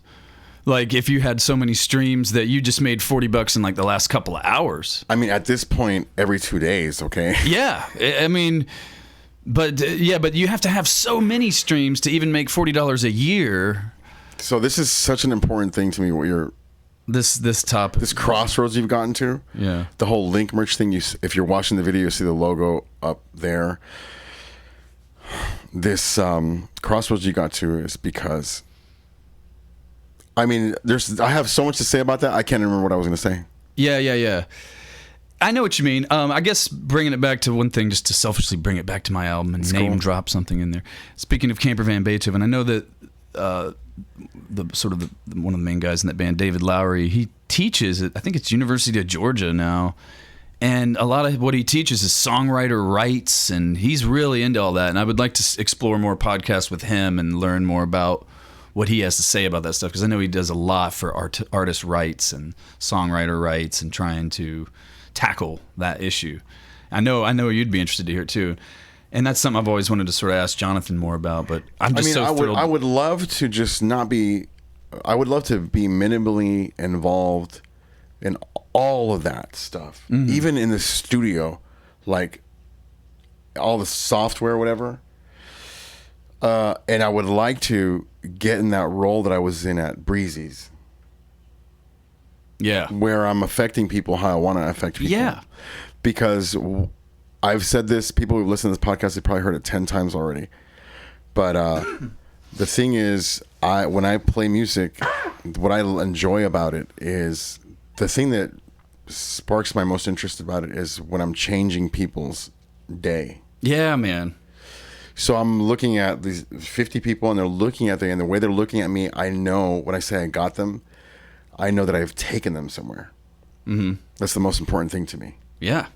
Like if you had so many streams that you just made $40 in like the last couple of hours. I mean, at this point, every 2 days, okay? Yeah. I mean, but you have to have so many streams to even make $40 a year. So this is such an important thing to me, what you're... This topic. This crossroads you've gotten to. Yeah. The whole link merch thing, if you're watching the video, you see the logo up there. This crossroads you got to is because... I mean, I have so much to say about that, I can't remember what I was going to say. Yeah. I know what you mean. I guess bringing it back to one thing, just to selfishly bring it back to my album and name drop something in there. Speaking of Camper Van Beethoven, I know that one of the main guys in that band, David Lowery, he teaches at, I think it's University of Georgia now, and a lot of what he teaches is songwriter rights, and he's really into all that. And I would like to explore more podcasts with him and learn more about what he has to say about that stuff, because I know he does a lot for artist rights and songwriter rights and trying to tackle that issue. I know you'd be interested to hear it too. And that's something I've always wanted to sort of ask Jonathan more about, but I'm just thrilled. I would love to just not be... I would love to be minimally involved in all of that stuff. Mm-hmm. Even in the studio, like all the software, whatever. And I would like to get in that role that I was in at Breezy's. Yeah. Where I'm affecting people how I want to affect people. Yeah. Because I've said this, people who've listened to this podcast, they've probably heard it 10 times already. But the thing is, when I play music, what I enjoy about it is, the thing that sparks my most interest about it is when I'm changing people's day. Yeah, man. So I'm looking at these 50 people, and they're looking at and the way they're looking at me, I know when I say I got them, I know that I've taken them somewhere. Mm-hmm. That's the most important thing to me. Yeah.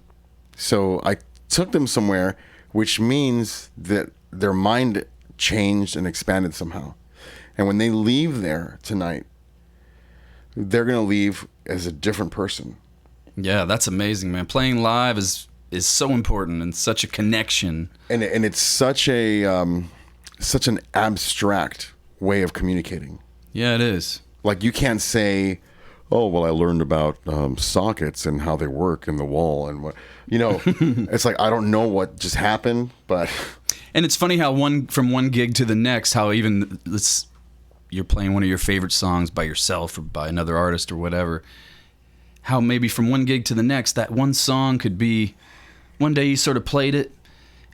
So I took them somewhere, which means that their mind changed and expanded somehow. And when they leave there tonight, they're going to leave as a different person. Yeah, that's amazing, man. Playing live is so important and such a connection. And it's such an abstract way of communicating. Yeah, it is. Like, you can't say, oh, well, I learned about sockets and how they work in the wall and what, it's like, I don't know what just happened, but. And it's funny how from one gig to the next, how even you're playing one of your favorite songs by yourself or by another artist or whatever, how maybe from one gig to the next, that one song could be, one day you sort of played it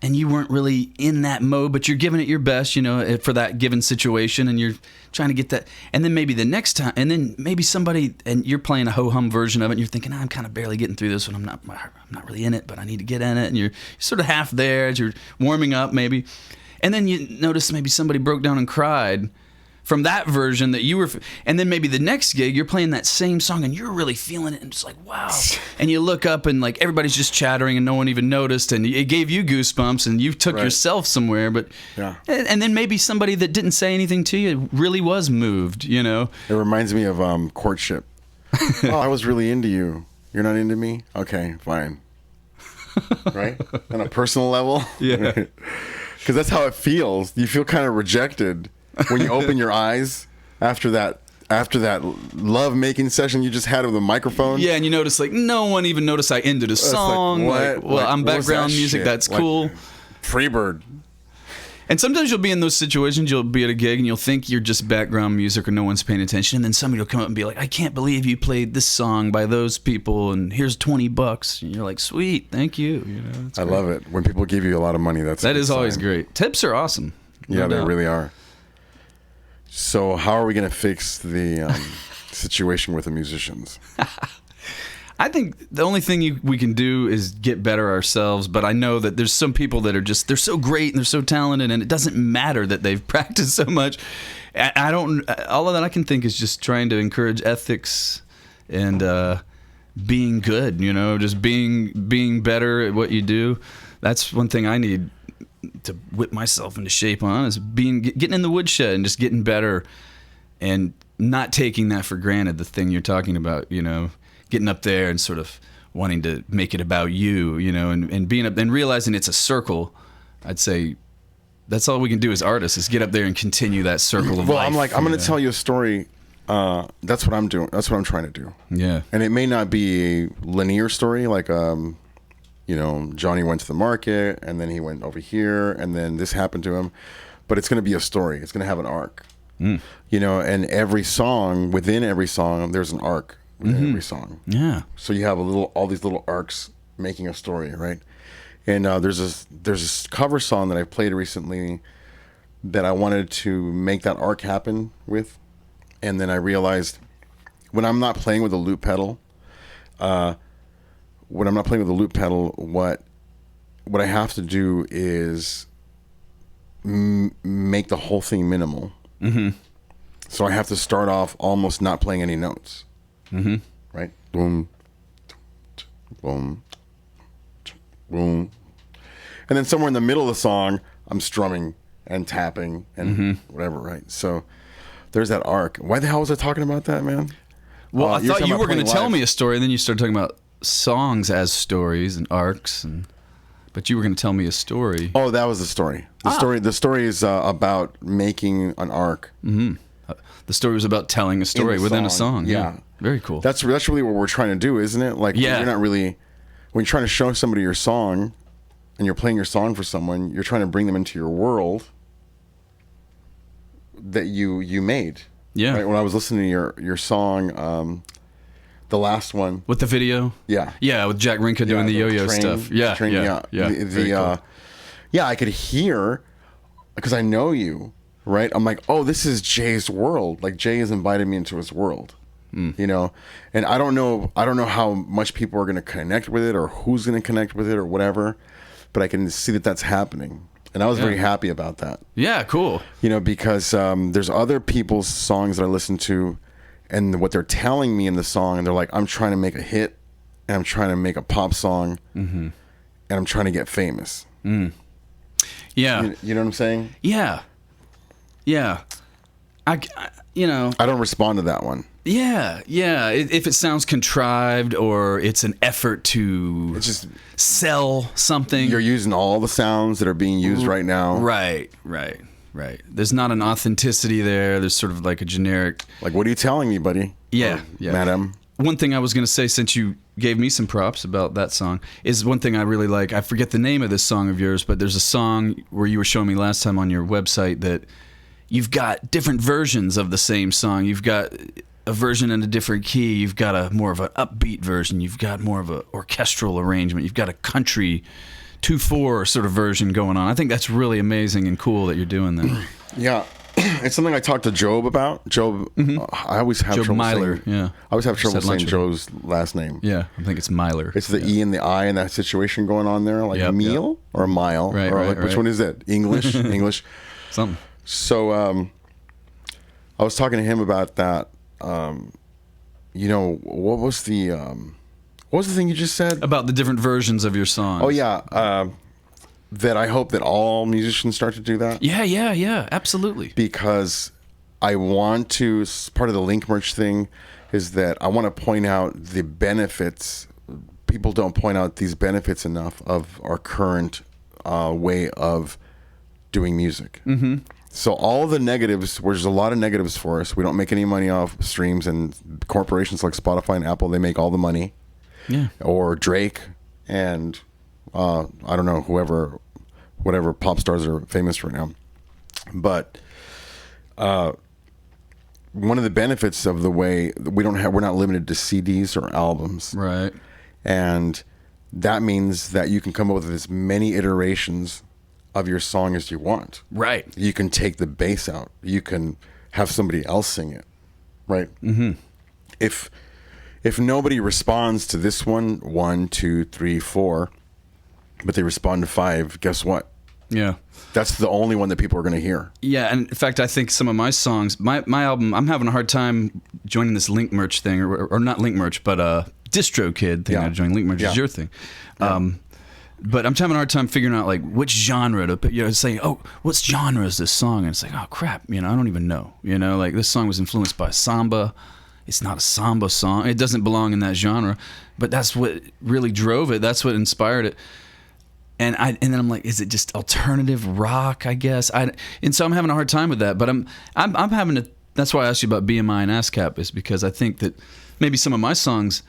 and you weren't really in that mode, but you're giving it your best, for that given situation, and you're trying to get that. And then maybe the next time, and then maybe somebody, and you're playing a ho-hum version of it, and you're thinking, I'm kind of barely getting through this one. I'm not really in it, but I need to get in it. And you're sort of half there as you're warming up maybe. And then you notice maybe somebody broke down and cried from that version that you were, and then maybe the next gig you're playing that same song and you're really feeling it and it's like, wow. And you look up and like everybody's just chattering and no one even noticed, and it gave you goosebumps and you took yourself somewhere. But and then maybe somebody that didn't say anything to you really was moved, you know. It reminds me of courtship. Oh, I was really into you. You're not into me? Okay, fine. Right? On a personal level? Yeah. Because that's how it feels. You feel kind of rejected when you open your eyes after that love making session you just had with a microphone. Yeah, and you notice like no one even noticed I ended a song. Like, what? I'm background music. Shit? That's cool. Freebird. And sometimes you'll be in those situations, you'll be at a gig and you'll think you're just background music or no one's paying attention, and then somebody will come up and be like, I can't believe you played this song by those people and here's $20. And you're like, sweet, thank you. You know, I love it. When people give you a lot of money, that is always great. Tips are awesome. Yeah, they really are. So how are we going to fix the situation with the musicians? I think the only thing we can do is get better ourselves, but I know that there's some people that are just, they're so great and they're so talented, and it doesn't matter that they've practiced so much. I don't, all of that I can think is just trying to encourage ethics and being good, you know, just being better at what you do. That's one thing I need to whip myself into shape on, is getting in the woodshed and just getting better and not taking that for granted, the thing you're talking about, you know. Getting up there and sort of wanting to make it about you, you know, and being up and realizing it's a circle. I'd say that's all we can do as artists, is get up there and continue that circle of life. I'm going to tell you a story. That's what I'm doing. That's what I'm trying to do. Yeah. And it may not be a linear story, like, you know, Johnny went to the market and then he went over here and then this happened to him. But it's going to be a story. It's going to have an arc. You know, and within every song, there's an arc. Within every song. Yeah. So you have all these little arcs making a story, right? And there's this cover song that I played recently that I wanted to make that arc happen with, and then I realized when I'm not playing with a loop pedal, what I have to do is make the whole thing minimal. So I have to start off almost not playing any notes. Right? Boom, boom, boom. And then somewhere in the middle of the song, I'm strumming and tapping and whatever, right? So there's that arc. Why the hell was I talking about that, man? Well, I thought you were going to tell me a story, and then you started talking about songs as stories and arcs, but you were going to tell me a story. Oh, that was the story. The story is about making an arc. The story was about telling a story within a song. Yeah. Very cool. That's really what we're trying to do, isn't it? Like, you're not really, when you're trying to show somebody your song and you're playing your song for someone, you're trying to bring them into your world that you made. Yeah. Right? When I was listening to your song, the last one with the video. Yeah. Yeah, with Jack Rinka doing the yo-yo stuff. Yeah. Cool. I could hear, because I know you. Right, I'm like, oh, this is Jay's world. Like, Jay has invited me into his world, you know. And I don't know how much people are going to connect with it, or who's going to connect with it, or whatever. But I can see that that's happening, and I was very happy about that. Yeah, cool. You know, because there's other people's songs that I listen to, and what they're telling me in the song, and they're like, I'm trying to make a hit, and I'm trying to make a pop song, and I'm trying to get famous. Yeah, you know what I'm saying? Yeah. Yeah, I don't respond to that one. Yeah. If it sounds contrived or it's an effort to sell something, you're using all the sounds that are being used right now. Right. There's not an authenticity there. There's sort of like a generic. Like, what are you telling me, buddy? Yeah. Madam. One thing I was going to say, since you gave me some props about that song, is one thing I really like. I forget the name of this song of yours, but there's a song where you were showing me last time on your website that you've got different versions of the same song. You've got a version in a different key. You've got a more of an upbeat version. You've got more of an orchestral arrangement. You've got a country 2/4 sort of version going on. I think that's really amazing and cool that you're doing that. Yeah. It's something I talked to Job about. Job, I always have trouble Myler, saying, I always have trouble saying Joe's last name. Yeah, I think it's Myler. It's the E and the I in that situation going on there, like a meal or a mile, right, or like which one is it? English, English, something. So I was talking to him about that. What was the thing you just said? About the different versions of your songs. Oh yeah, that I hope that all musicians start to do that. Yeah, absolutely. Because I want to. Part of the Link merch thing is that I want to point out the benefits. People don't point out these benefits enough of our current way of doing music. Mm-hmm. So all the negatives, there's a lot of negatives for us. We don't make any money off streams, and corporations like Spotify and Apple, they make all the money. Yeah. Or Drake and I don't know, whatever pop stars are famous right now. But one of the benefits of the way we're not limited to CDs or albums. Right. And that means that you can come up with as many iterations of your song as you want. Right. You can take the bass out. You can have somebody else sing it. Right. Mm-hmm. If nobody responds to this 1, 2, 3, 4, but they respond to 5, guess what? Yeah. That's the only one that people are going to hear. Yeah, and in fact, I think some of my songs, my album, I'm having a hard time joining this Link merch thing, or not Link merch, but DistroKid thing. I joined Link merch is your thing. Yeah. But I'm having a hard time figuring out like which genre to, saying, oh, what genre is this song? And it's like, oh crap, I don't even know. Like this song was influenced by samba. It's not a samba song. It doesn't belong in that genre, but that's what really drove it. That's what inspired it. And then I'm like, is it just alternative rock? I guess. And so I'm having a hard time with that. But I'm having to. That's why I asked you about BMI and ASCAP, is because I think that maybe some of my songs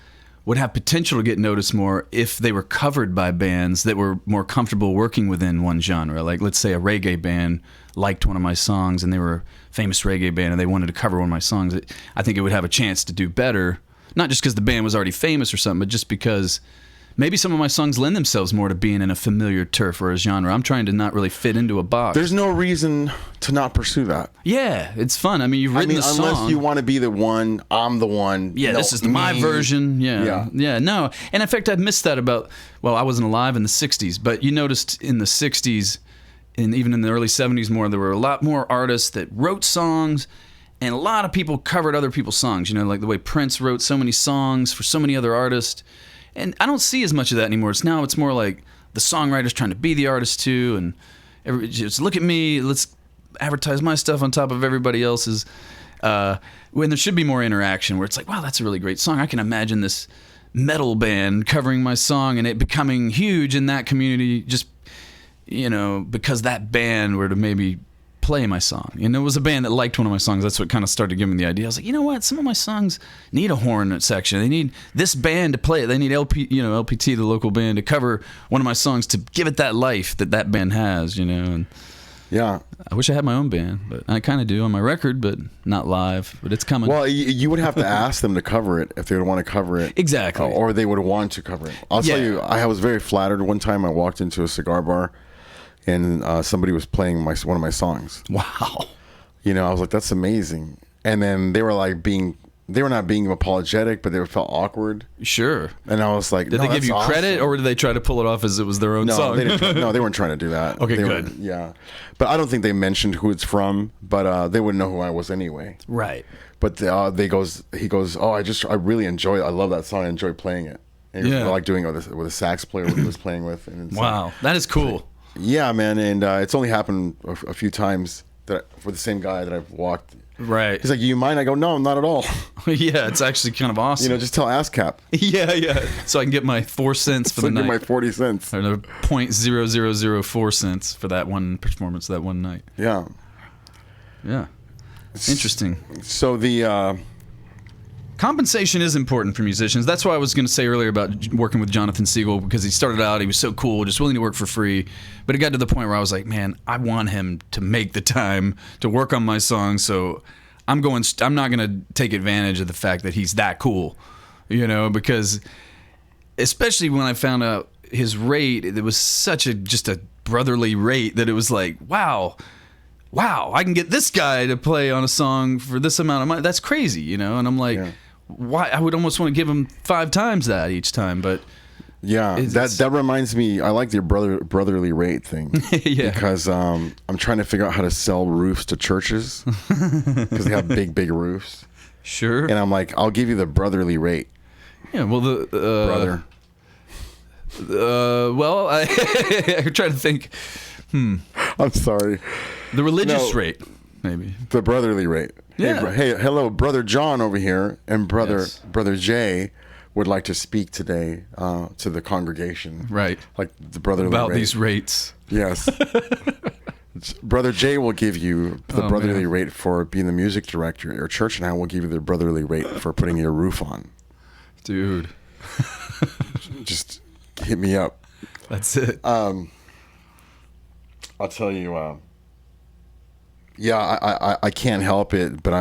would have potential to get noticed more if they were covered by bands that were more comfortable working within one genre. Like, let's say a reggae band liked one of my songs, and they were a famous reggae band, and they wanted to cover one of my songs. I think it would have a chance to do better, not just because the band was already famous or something, but just because maybe some of my songs lend themselves more to being in a familiar turf or a genre. I'm trying to not really fit into a box. There's no reason to not pursue that. Yeah, it's fun. I mean, you've written the song. Unless you want to be the one, I'm the one. Yeah, this is my version. Yeah, no. And in fact, I missed that about, I wasn't alive in the 60s, but you noticed in the 60s, and even in the early 70s more, there were a lot more artists that wrote songs, and a lot of people covered other people's songs. Like the way Prince wrote so many songs for so many other artists. And I don't see as much of that anymore. It's more like the songwriter's trying to be the artist too, and just look at me, let's advertise my stuff on top of everybody else's. When there should be more interaction, where it's like, wow, that's a really great song. I can imagine this metal band covering my song and it becoming huge in that community, just because that band were to maybe play my song. It was a band that liked one of my songs. That's what kind of started giving me the idea. I was like, you know what? Some of my songs need a horn section. They need this band to play it. They need LPT, the local band, to cover one of my songs to give it that life that band has. And yeah, I wish I had my own band, but I kind of do on my record, but not live. But it's coming. Well, you would have to ask them to cover it if they would want to cover it. Exactly. Or they would want to cover it. I'll tell you, I was very flattered. One time I walked into a cigar bar, and somebody was playing one of my songs. Wow. I was like, that's amazing. And then they were not being apologetic, but they felt awkward. Sure. And I was like, did they give you credit, or did they try to pull it off as it was their own song? They weren't trying to do that. Okay, good. Yeah. But I don't think they mentioned who it's from, but they wouldn't know who I was anyway. Right. But he goes, oh, I really enjoy it. I love that song. I enjoy playing it. And I like doing it with a sax player he was playing with. And wow. That is cool. Yeah, man, and it's only happened a few times for the same guy that I've walked. Right. He's like, you mind? I go, no, not at all. Yeah, it's actually kind of awesome. Just tell ASCAP. Yeah. So I can get my 4 cents for the night. Get my 40 cents. Or 0.0004 cents for that one performance that one night. Yeah. Yeah. Interesting. So the compensation is important for musicians. That's why I was going to say earlier about working with Jonathan Siegel, because he started out, he was so cool, just willing to work for free. But it got to the point where I was like, man, I want him to make the time to work on my songs. So I'm not going to take advantage of the fact that he's that cool, because especially when I found out his rate, it was such just a brotherly rate that it was like, wow, I can get this guy to play on a song for this amount of money. That's crazy, And I'm like, why? I would almost want to give him 5 times that each time, but Yeah, that reminds me. I like your brotherly rate thing. Yeah. Because I'm trying to figure out how to sell roofs to churches because they have big roofs. Sure. And I'm like, I'll give you the brotherly rate, Yeah. Well, brother. Well, I'm trying to think. I'm sorry. The religious No. rate, maybe. The brotherly rate. Yeah. Hey, hello, brother John over here, and brother Jay would like to speak today to the congregation. Right. Like the brotherly About rate. these rates. Yes. Brother Jay will give you the brotherly rate for being the music director at your church, and I will give you the brotherly rate for putting your roof on. Dude. Just hit me up. That's it. I'll tell you. Yeah, I can't help it, but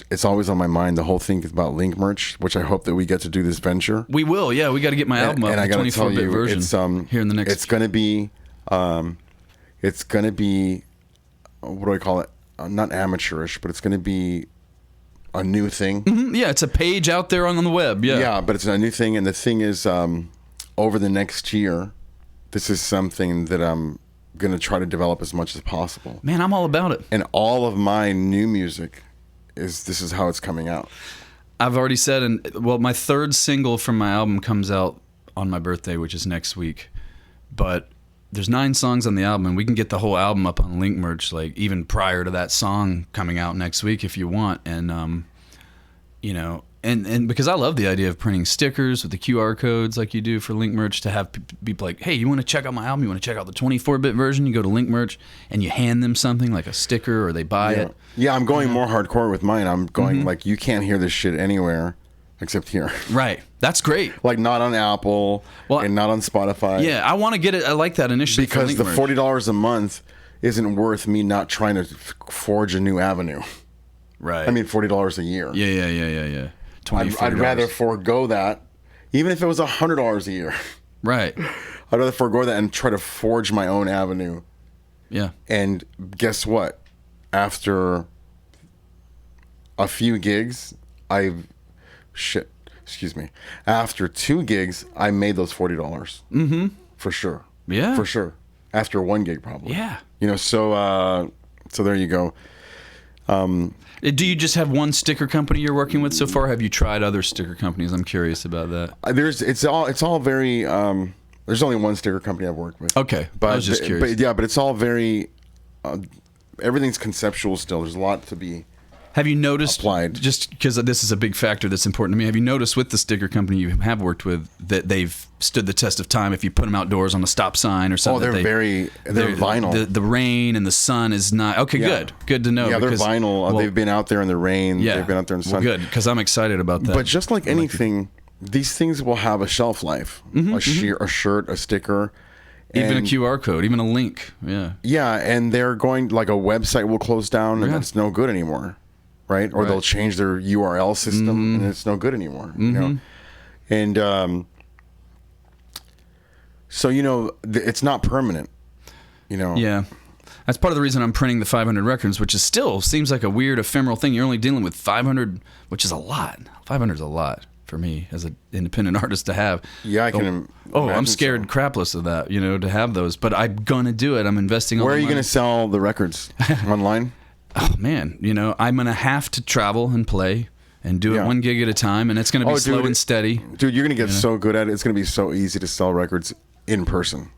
it's always on my mind. The whole thing is about Link merch, which I hope that we get to do this venture. We will. Yeah, we got to get my album up. And I got to tell 24-bit you, version it's here in the next. It's gonna be, what do I call it? Not amateurish, but it's gonna be a new thing. Yeah, it's a page out there on the web. Yeah. Yeah, but it's a new thing, and the thing is, over the next year, this is something that I'm going to try to develop as much as possible. Man, I'm all about it. And all of my new music this is how it's coming out. I've already said, my third single from my album comes out on my birthday, which is next week. But there's 9 songs on the album, and we can get the whole album up on Link merch, like even prior to that song coming out next week if you want. And you know, and because I love the idea of printing stickers with the QR codes like you do for Link merch, to have people like, hey, you want to check out my album? You want to check out the 24-bit version? You go to Link merch and you hand them something like a sticker, or they buy it. Yeah, I'm going more hardcore with mine. I'm going like, you can't hear this shit anywhere except here. Right. That's great. Like not on Apple and not on Spotify. Yeah, I want to get it. I like that initially. Because for the Link merch. $40 a month isn't worth me not trying to forge a new avenue. Right. I mean, $40 a year. Yeah. I'd rather forego that, even if it was $100 a year. Right. I'd rather forego that and try to forge my own avenue. Yeah. And guess what? After a few gigs, after 2 gigs, I made those $40. Mm-hmm. For sure. Yeah. For sure. After 1 gig, probably. Yeah. You know, so there you go. Do you just have one sticker company you're working with so far? Have you tried other sticker companies? I'm curious about that. It's all very. There's only one sticker company I've worked with. Okay, but I was just curious. But it's all very. Everything's conceptual still. There's a lot to be. Have you noticed, applied. just because this is a big factor that's important to me, have you noticed with the sticker company you have worked with that they've stood the test of time? If you put them outdoors on a stop sign or something, they're vinyl. The rain and the sun is not okay. Yeah. Good to know. Yeah, because, they're vinyl. well, they've been out there in the rain. Yeah, They've been out there in the sun. Well, good, because I'm excited about that. But just like anything, these things will have a shelf life. A shirt, a sticker. Even a QR code, even a link. Yeah. Yeah, and they're going, like a website will close down and it's no good anymore. Right? Or they'll change their URL system and it's no good anymore. You know? And so, you know, it's not permanent. You know? Yeah. That's part of the reason I'm printing the 500 records, which is still seems like a weird ephemeral thing. You're only dealing with 500, which is a lot. 500 is a lot for me as an independent artist to have. Yeah, I can. I'm scared crapless of that, you know, to have those. But I'm gonna do it. I'm investing. Where are you gonna sell the records? Online? Oh man, you know, I'm gonna have to travel and play and do it 1 gig at a time, and it's gonna be slow and steady. Dude, you're gonna get so good at it. It's gonna be so easy to sell records in person.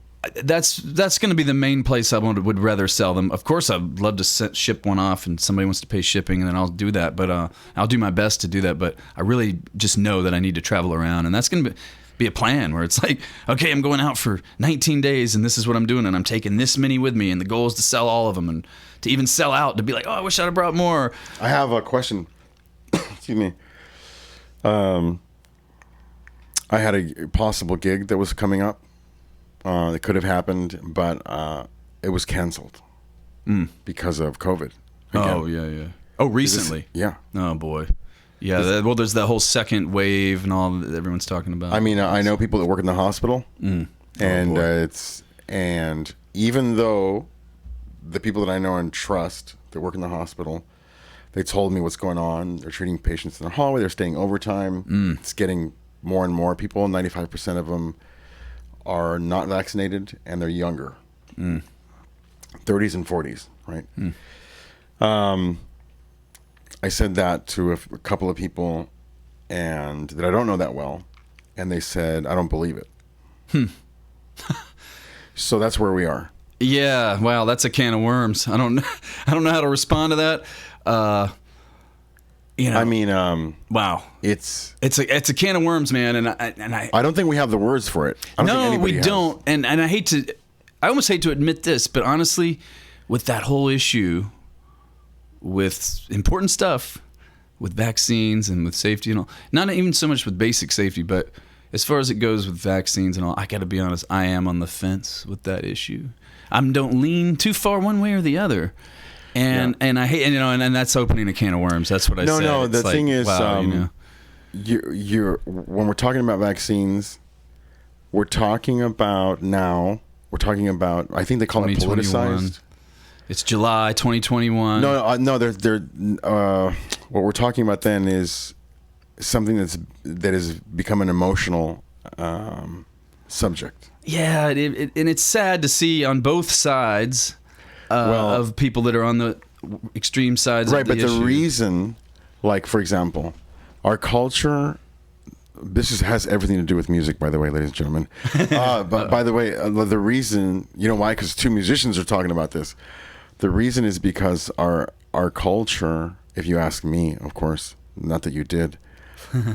That's going to be the main place I would rather sell them. Of course, I'd love to ship one off, and somebody wants to pay shipping, and then I'll do that. But I'll do my best to do that. But I really just know that I need to travel around, and that's going to be a plan where it's like, okay, I'm going out for 19 days, and this is what I'm doing, and I'm taking this many with me, and the goal is to sell all of them, and to even sell out, to be like, oh, I wish I'd have brought more. I have a question. Excuse me. I had a possible gig that was coming up. It could have happened, but it was canceled because of COVID. Again. Oh, yeah. Oh, recently? Yeah. Oh, boy. Yeah, well, there's that whole second wave and all that everyone's talking about. I mean, I know people that work in the hospital, and and even though the people that I know and trust that work in the hospital, they told me what's going on. They're treating patients in the hallway. They're staying overtime. It's getting more and more people. 95% of them are not vaccinated and they're younger, 30s and 40s, right? I said that to a couple of people, and that I don't know that well, and they said, I don't believe it. So that's where we are. Yeah, wow, that's a can of worms. I don't know how to respond to that. I mean, wow, it's a can of worms, man, and I don't think we have the words for it. I don't think anybody has. Don't, and I almost hate to admit this, but honestly, with that whole issue, with important stuff, with vaccines and with safety and all, not even so much with basic safety, but as far as it goes with vaccines and all, I got to be honest, I am on the fence with that issue. I don't lean too far one way or the other. And I hate, and that's opening a can of worms. That's what I said. No, the it's thing is, wow, you're when we're talking about vaccines, we're talking about, I think they call it 2021. politicized. It's July 2021. No, they're what we're talking about then is something that has become an emotional subject. Yeah, and it's sad to see on both sides of people that are on the extreme sides. Right, of the but issue. the reason, like for example, our culture. This has everything to do with music, by the way, ladies and gentlemen. But by the way, the reason, you know why? Because two musicians are talking about this. The reason is because our culture, if you ask me, of course, not that you did,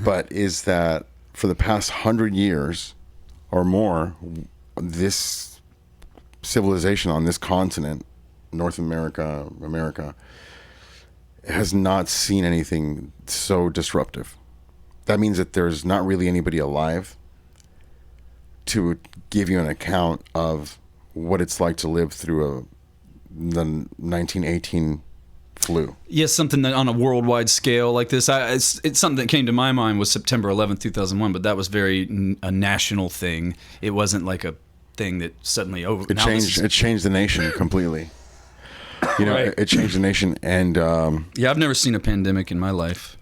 but is that for the past 100 years or more, this civilization on this continent, North America, has not seen anything so disruptive. That means that there's not really anybody alive to give you an account of what it's like to live through the 1918 flu. Yes, something that on a worldwide scale like this. It's something that came to my mind was September 11th, 2001, but that was very a national thing. It wasn't like a thing that suddenly over. It changed the nation completely. Right. It changed the nation, and yeah, I've never seen a pandemic in my life.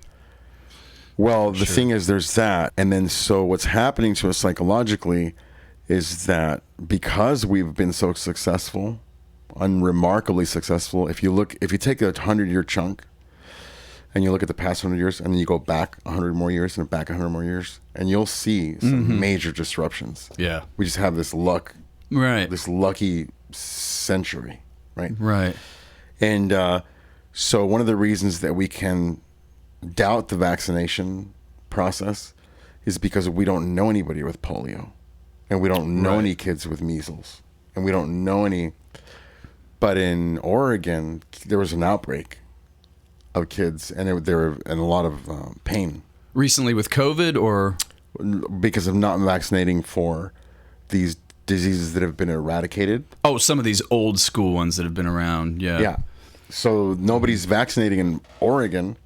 Well, the thing is, there's that, and then so what's happening to us psychologically is that because we've been so successful, unremarkably successful. If you take a 100-year chunk, and you look at the past 100 years, and then you go back 100 more years and back 100 more years, and you'll see some major disruptions. Yeah, we just have this luck, right? This lucky century, right? Right. And so one of the reasons that we can doubt the vaccination process is because we don't know anybody with polio, and we don't know any kids with measles, and we don't know any. But in Oregon, there was an outbreak of kids, and they were in a lot of pain. Recently with COVID, or because of not vaccinating for these diseases that have been eradicated. Oh, some of these old school ones that have been around. Yeah. Yeah. So nobody's vaccinating in Oregon.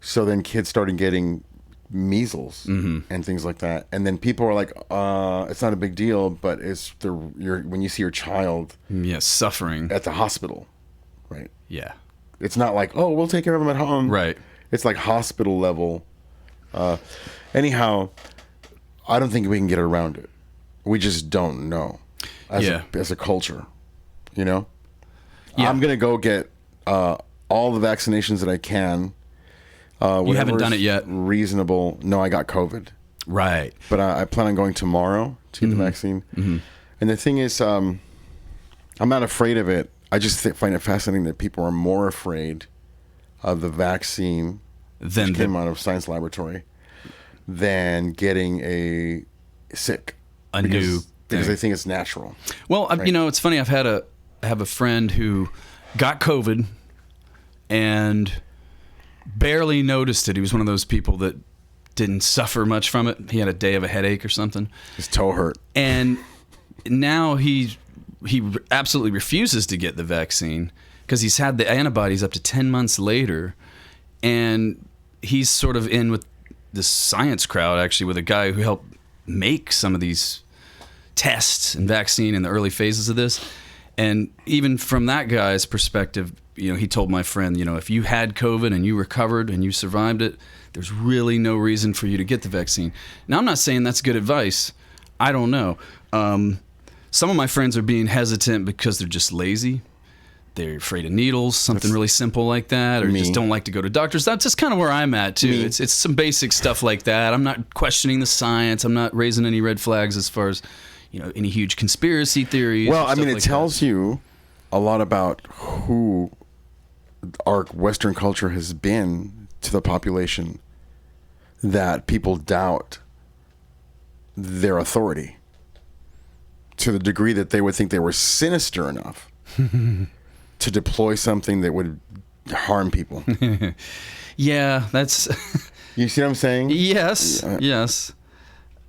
So then kids started getting measles and things like that. And then people are like, it's not a big deal, but it's when you see your child suffering at the hospital, right? Yeah. It's not like, oh, we'll take care of them at home. Right. It's like hospital level. Anyhow, I don't think we can get around it. We just don't know as a culture, you know? Yeah. I'm going to go get all the vaccinations that I can. You haven't done it yet? Reasonable. No, I got COVID. Right. But I plan on going tomorrow to get the vaccine. Mm-hmm. And the thing is, I'm not afraid of it. I just find it fascinating that people are more afraid of the vaccine that came out of science laboratory than getting sick. Because they think it's natural. Well, right? It's funny. I have a friend who got COVID and barely noticed it. He was one of those people that didn't suffer much from it. He had a day of a headache or something. His toe hurt. And now he absolutely refuses to get the vaccine because he's had the antibodies up to 10 months later. And he's sort of in with this science crowd, actually, with a guy who helped make some of these tests and vaccine in the early phases of this. And even from that guy's perspective, he told my friend, if you had COVID and you recovered and you survived it, there's really no reason for you to get the vaccine. Now, I'm not saying that's good advice. I don't know. Some of my friends are being hesitant because they're just lazy. They're afraid of needles, something really simple like that, or just don't like to go to doctors. That's just kind of where I'm at, too. It's some basic stuff like that. I'm not questioning the science. I'm not raising any red flags as far as, any huge conspiracy theories. Well, I mean, it tells you a lot about who our Western culture has been to the population, that people doubt their authority to the degree that they would think they were sinister enough to deploy something that would harm people. Yeah, that's... You see what I'm saying? Yes, yes.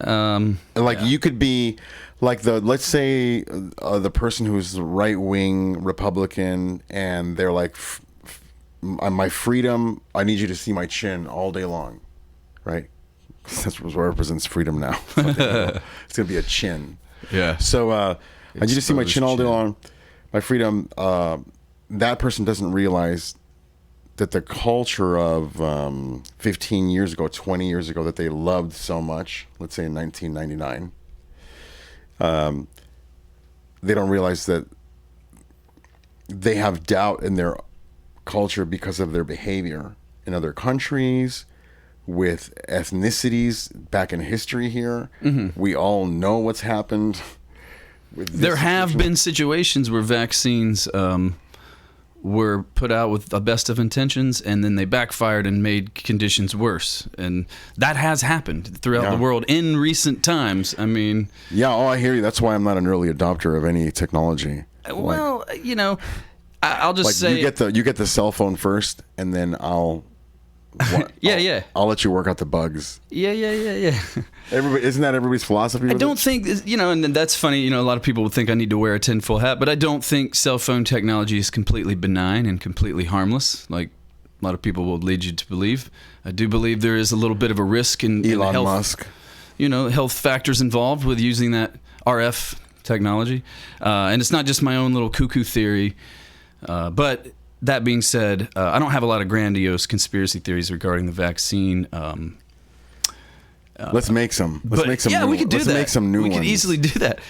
You could be like let's say the person who's right-wing Republican, and they're like, my freedom, I need you to see my chin all day long, right? That's what represents freedom now. It's going to be a chin. Yeah. So I need you to see my chin all day long. My freedom, that person doesn't realize that the culture of 15 years ago, 20 years ago, that they loved so much, let's say in 1999, they don't realize that they have doubt in their culture because of their behavior in other countries, with ethnicities back in history here. Mm-hmm. We all know what's happened. There have been situations where vaccines were put out with the best of intentions, and then they backfired and made conditions worse. And that has happened throughout the world in recent times. I mean... Yeah, I hear you. That's why I'm not an early adopter of any technology. Well, I'll just say... You get the cell phone first, and then I'll let you work out the bugs. Yeah. Isn't that everybody's philosophy? I don't think, and that's funny, a lot of people would think I need to wear a tinfoil hat, but I don't think cell phone technology is completely benign and completely harmless, like a lot of people will lead you to believe. I do believe there is a little bit of a risk in Elon health, Musk. Health factors involved with using that RF technology. And it's not just my own little cuckoo theory, but... That being said, I don't have a lot of grandiose conspiracy theories regarding the vaccine. Let's make some. Let's make some. Yeah, we could do that. Let's make some new ones. We could easily do that.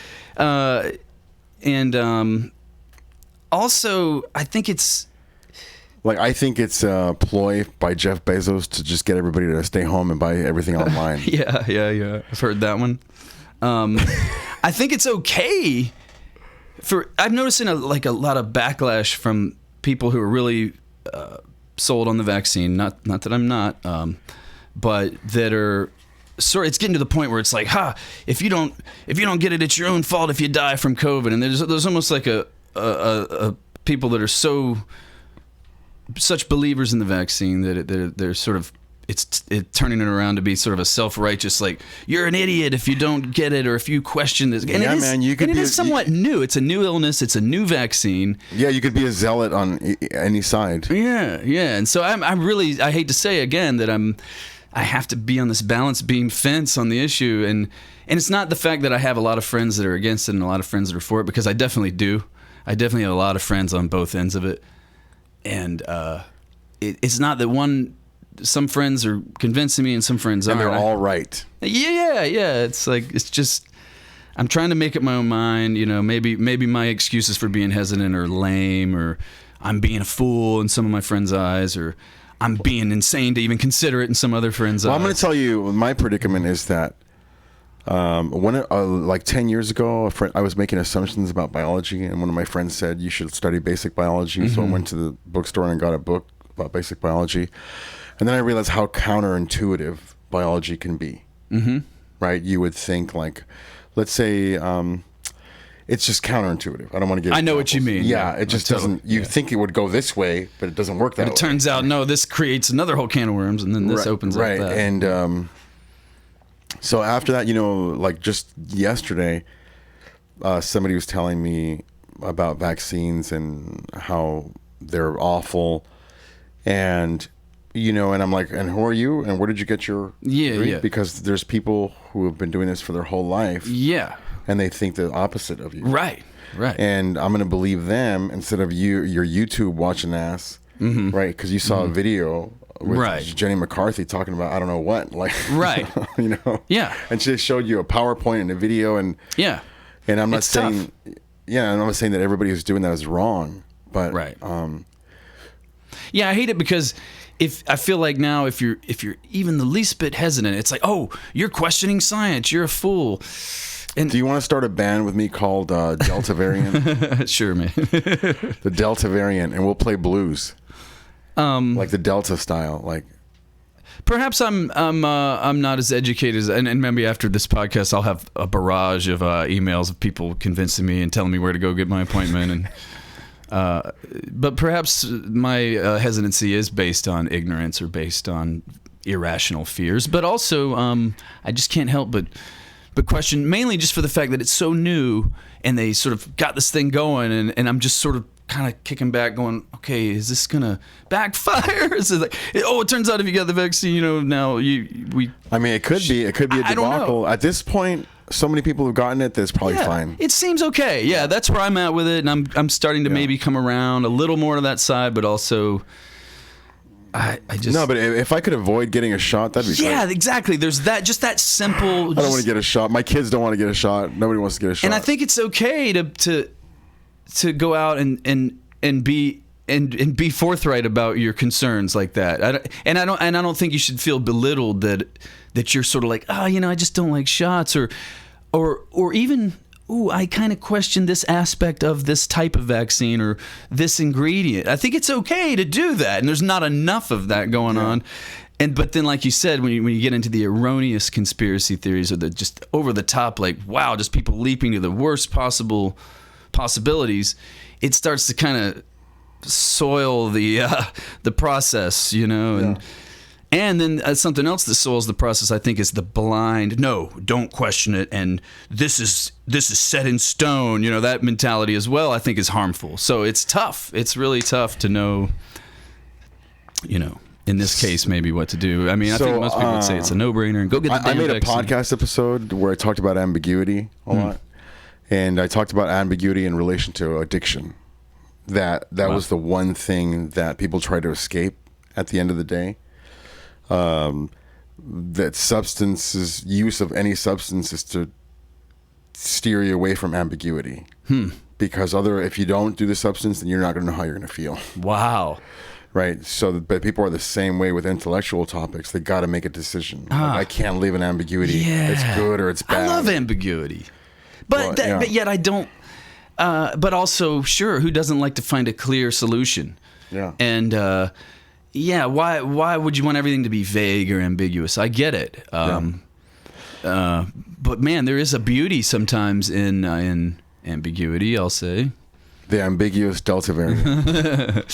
Also, I think it's... I think it's a ploy by Jeff Bezos to just get everybody to stay home and buy everything online. Yeah. I've heard that one. I think it's okay I've noticed a lot of backlash from people who are really sold on the vaccine. Not that I'm not, but that are it's getting to the point where it's like, if you don't get it, it's your own fault if you die from COVID. And there's almost like a people that are such believers in the vaccine that they're sort of it's turning it around to be sort of a self-righteous, like, you're an idiot if you don't get it or if you question this. And it is somewhat new. It's a new illness. It's a new vaccine. Yeah, you could be a zealot on any side. Yeah. And so I hate to say again that I have to be on this balance beam fence on the issue. And it's not the fact that I have a lot of friends that are against it and a lot of friends that are for it, because I definitely do. I definitely have a lot of friends on both ends of it. And it's not that some friends are convincing me and some friends aren't. And they're all right. Yeah. It's just, I'm trying to make up my own mind. Maybe my excuses for being hesitant are lame, or I'm being a fool in some of my friends' eyes, or I'm being insane to even consider it in some other friends' eyes. I'm going to tell you, my predicament is that when 10 years ago, I was making assumptions about biology, and one of my friends said, you should study basic biology. Mm-hmm. So I went to the bookstore and got a book about basic biology. And then I realized how counterintuitive biology can be. Mm-hmm. Right? You would think, let's say, it's just counterintuitive. I don't want to give. I know what you mean. Yeah, it just doesn't. You think it would go this way, but it doesn't work that way. But it turns out, no. This creates another whole can of worms, and then this opens up that. Right, and so after that, just yesterday, somebody was telling me about vaccines and how they're awful, and. And I'm like, and who are you? And where did you get your degree? Yeah. Because there's people who have been doing this for their whole life. Yeah. And they think the opposite of you. Right. And I'm going to believe them instead of your YouTube watching ass, mm-hmm. right? Because you saw a video with Right. Jenny McCarthy talking about I don't know what, like, Right. you know, Yeah. and she showed you a PowerPoint and a video, and Yeah. I'm not It's saying, tough. yeah, I'm not saying that everybody who's doing that is wrong, but Right. Yeah, I hate it because I feel like now if you're even the least bit hesitant, it's like, oh, you're questioning science, you're a fool. do you want to start a band with me called Delta Variant? Sure, man. The Delta Variant, and we'll play blues, like the Delta style, like. Perhaps I'm not as educated as, and maybe after this podcast I'll have a barrage of emails of people convincing me and telling me where to go get my appointment, and but perhaps my hesitancy is based on ignorance or based on irrational fears, but also I just can't help but question, mainly just for the fact that it's so new and they sort of got this thing going, and I'm just sort of kind of kicking back going, okay, is this gonna backfire? Is it like, oh, it turns out if you got the vaccine, you know, now I mean, it could be a I don't know. debacle. At this point, so many people have gotten it that it's probably fine. It seems okay. Yeah, that's where I'm at with it, and I'm starting to maybe come around a little more to that side, but also I just No, but if I could avoid getting a shot, that'd be great. yeah, exactly. There's that, just that simple. I don't want to get a shot. My kids don't want to get a shot. Nobody wants to get a shot. And I think it's okay to go out and be forthright about your concerns like that. I don't think you should feel belittled that you're sort of like, oh, you know, I just don't like shots, or even, ooh, I kind of question this aspect of this type of vaccine or this ingredient. I think it's okay to do that, and there's not enough of that going on. But then, like you said, when you get into the erroneous conspiracy theories or the just over the top, like, wow, just people leaping to the worst possible possibilities, it starts to kind of soil the process, you know, and then something else that soils the process, I think, is the blind, no, don't question it, and this is set in stone, you know, that mentality as well, I think, is harmful. So it's tough. It's really tough to know, you know, in this case, maybe what to do. I mean, I think most people would say it's a no-brainer and go get the damn I made vaccine. a podcast episode where I talked about ambiguity a lot, and I talked about ambiguity in relation to addiction. That was the one thing that people try to escape at the end of the day. That substances, use of any substance, is to steer you away from ambiguity. Because if you don't do the substance, then you're not going to know how you're going to feel. Wow. Right. So, but people are the same way with intellectual topics. They got to make a decision. Like, I can't live in ambiguity. Yeah. It's good or it's bad. I love ambiguity, but Well, yeah. but yet I don't. But also, sure, who doesn't like to find a clear solution? Yeah. And why would you want everything to be vague or ambiguous? I get it. But man, there is a beauty sometimes in ambiguity, I'll say. The ambiguous Delta variant.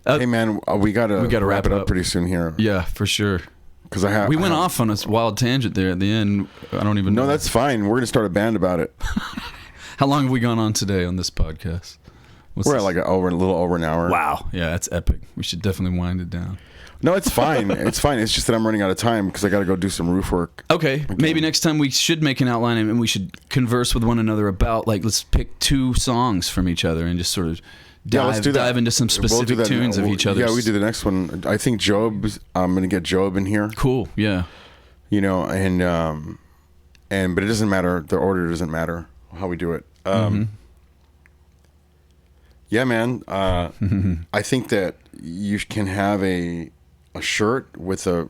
Hey man, we gotta wrap it up pretty soon here. Yeah, for sure. Because We went off on a wild tangent there at the end. I don't even know. No, that's fine. We're gonna start a band about it. How long have we gone on today on this podcast? We're at like a little over an hour. Wow. Yeah, that's epic. We should definitely wind it down. No, it's fine. It's fine. It's just that I'm running out of time because I got to go do some roof work. Okay, maybe next time we should make an outline and we should converse with one another about, like, let's pick 2 songs from each other and just sort of Let's do that. dive into some specific tunes of each other's. Yeah, we do the next one. I think I'm going to get Job in here. Cool, yeah. You know, but it doesn't matter. The order doesn't matter how we do it. Yeah, man. I think that you can have a shirt with a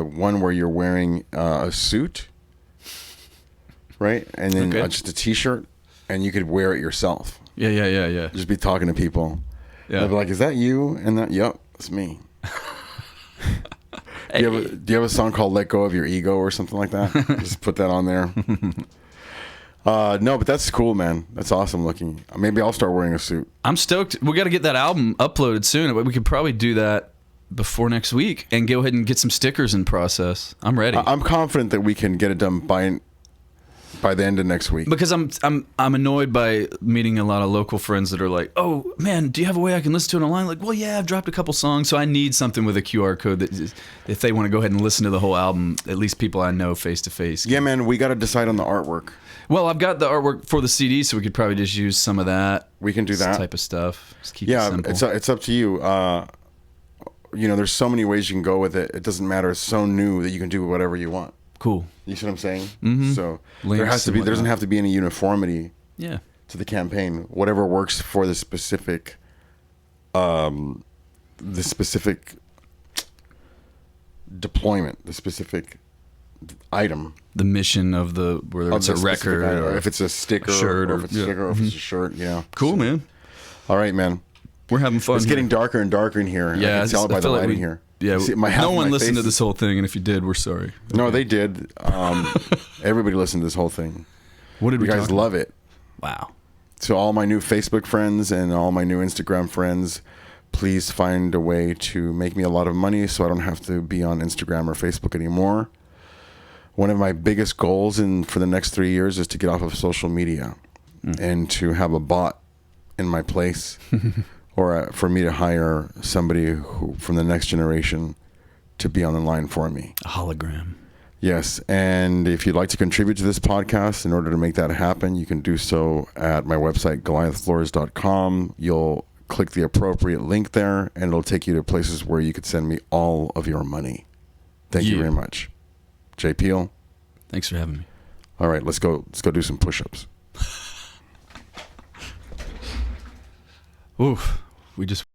one where you're wearing a suit, right? And then just a T-shirt, and you could wear it yourself. Yeah. Just be talking to people. Yeah. They'll be like, "Is that you?" And that, yep, it's me. Do you have a song called "Let Go of Your Ego" or something like that? Just put that on there. No, but that's cool, man. That's awesome looking. Maybe I'll start wearing a suit. I'm stoked. We got to get that album uploaded soon, but we could probably do that before next week and go ahead and get some stickers in process. I'm ready. I'm confident that we can get it done by the end of next week. Because I'm annoyed by meeting a lot of local friends that are like, oh man, do you have a way I can listen to it online? Like, well, yeah, I've dropped a couple songs, so I need something with a QR code that if they want to go ahead and listen to the whole album, at least people I know face to face. Yeah, man, we got to decide on the artwork. Well, I've got the artwork for the CD, so we could probably just use some of that. We can do that type of stuff. Just keep it simple. it's up to you. there's so many ways you can go with it. It doesn't matter. It's so new that you can do whatever you want. Cool. You see what I'm saying? Mm-hmm. So Links there doesn't have to be any uniformity Yeah. to the campaign. Whatever works for the specific deployment, the specific item. The mission of whether it's a record or if it's a sticker, shirt, or if it's a sticker, or if it's a shirt. Yeah. Cool, man. All right, man. We're having fun. It's getting darker and darker in here. Yeah, I can tell by the feel like lighting here. Yeah, See, no one listened to face this whole thing, and if you did, we're sorry. No, they did. Everybody listened to this whole thing. What did You we guys talk love it. Wow. To all my new Facebook friends and all my new Instagram friends, please find a way to make me a lot of money so I don't have to be on Instagram or Facebook anymore. One of my biggest goals for the next 3 years is to get off of social media and to have a bot in my place or for me to hire somebody from the next generation to be on the line for me. A hologram. Yes, and if you'd like to contribute to this podcast in order to make that happen, you can do so at my website, goliathflores.com. You'll click the appropriate link there, and it'll take you to places where you could send me all of your money. Thank you very much. Jay Peel. Thanks for having me. All right, let's go do some push-ups. Oof. We just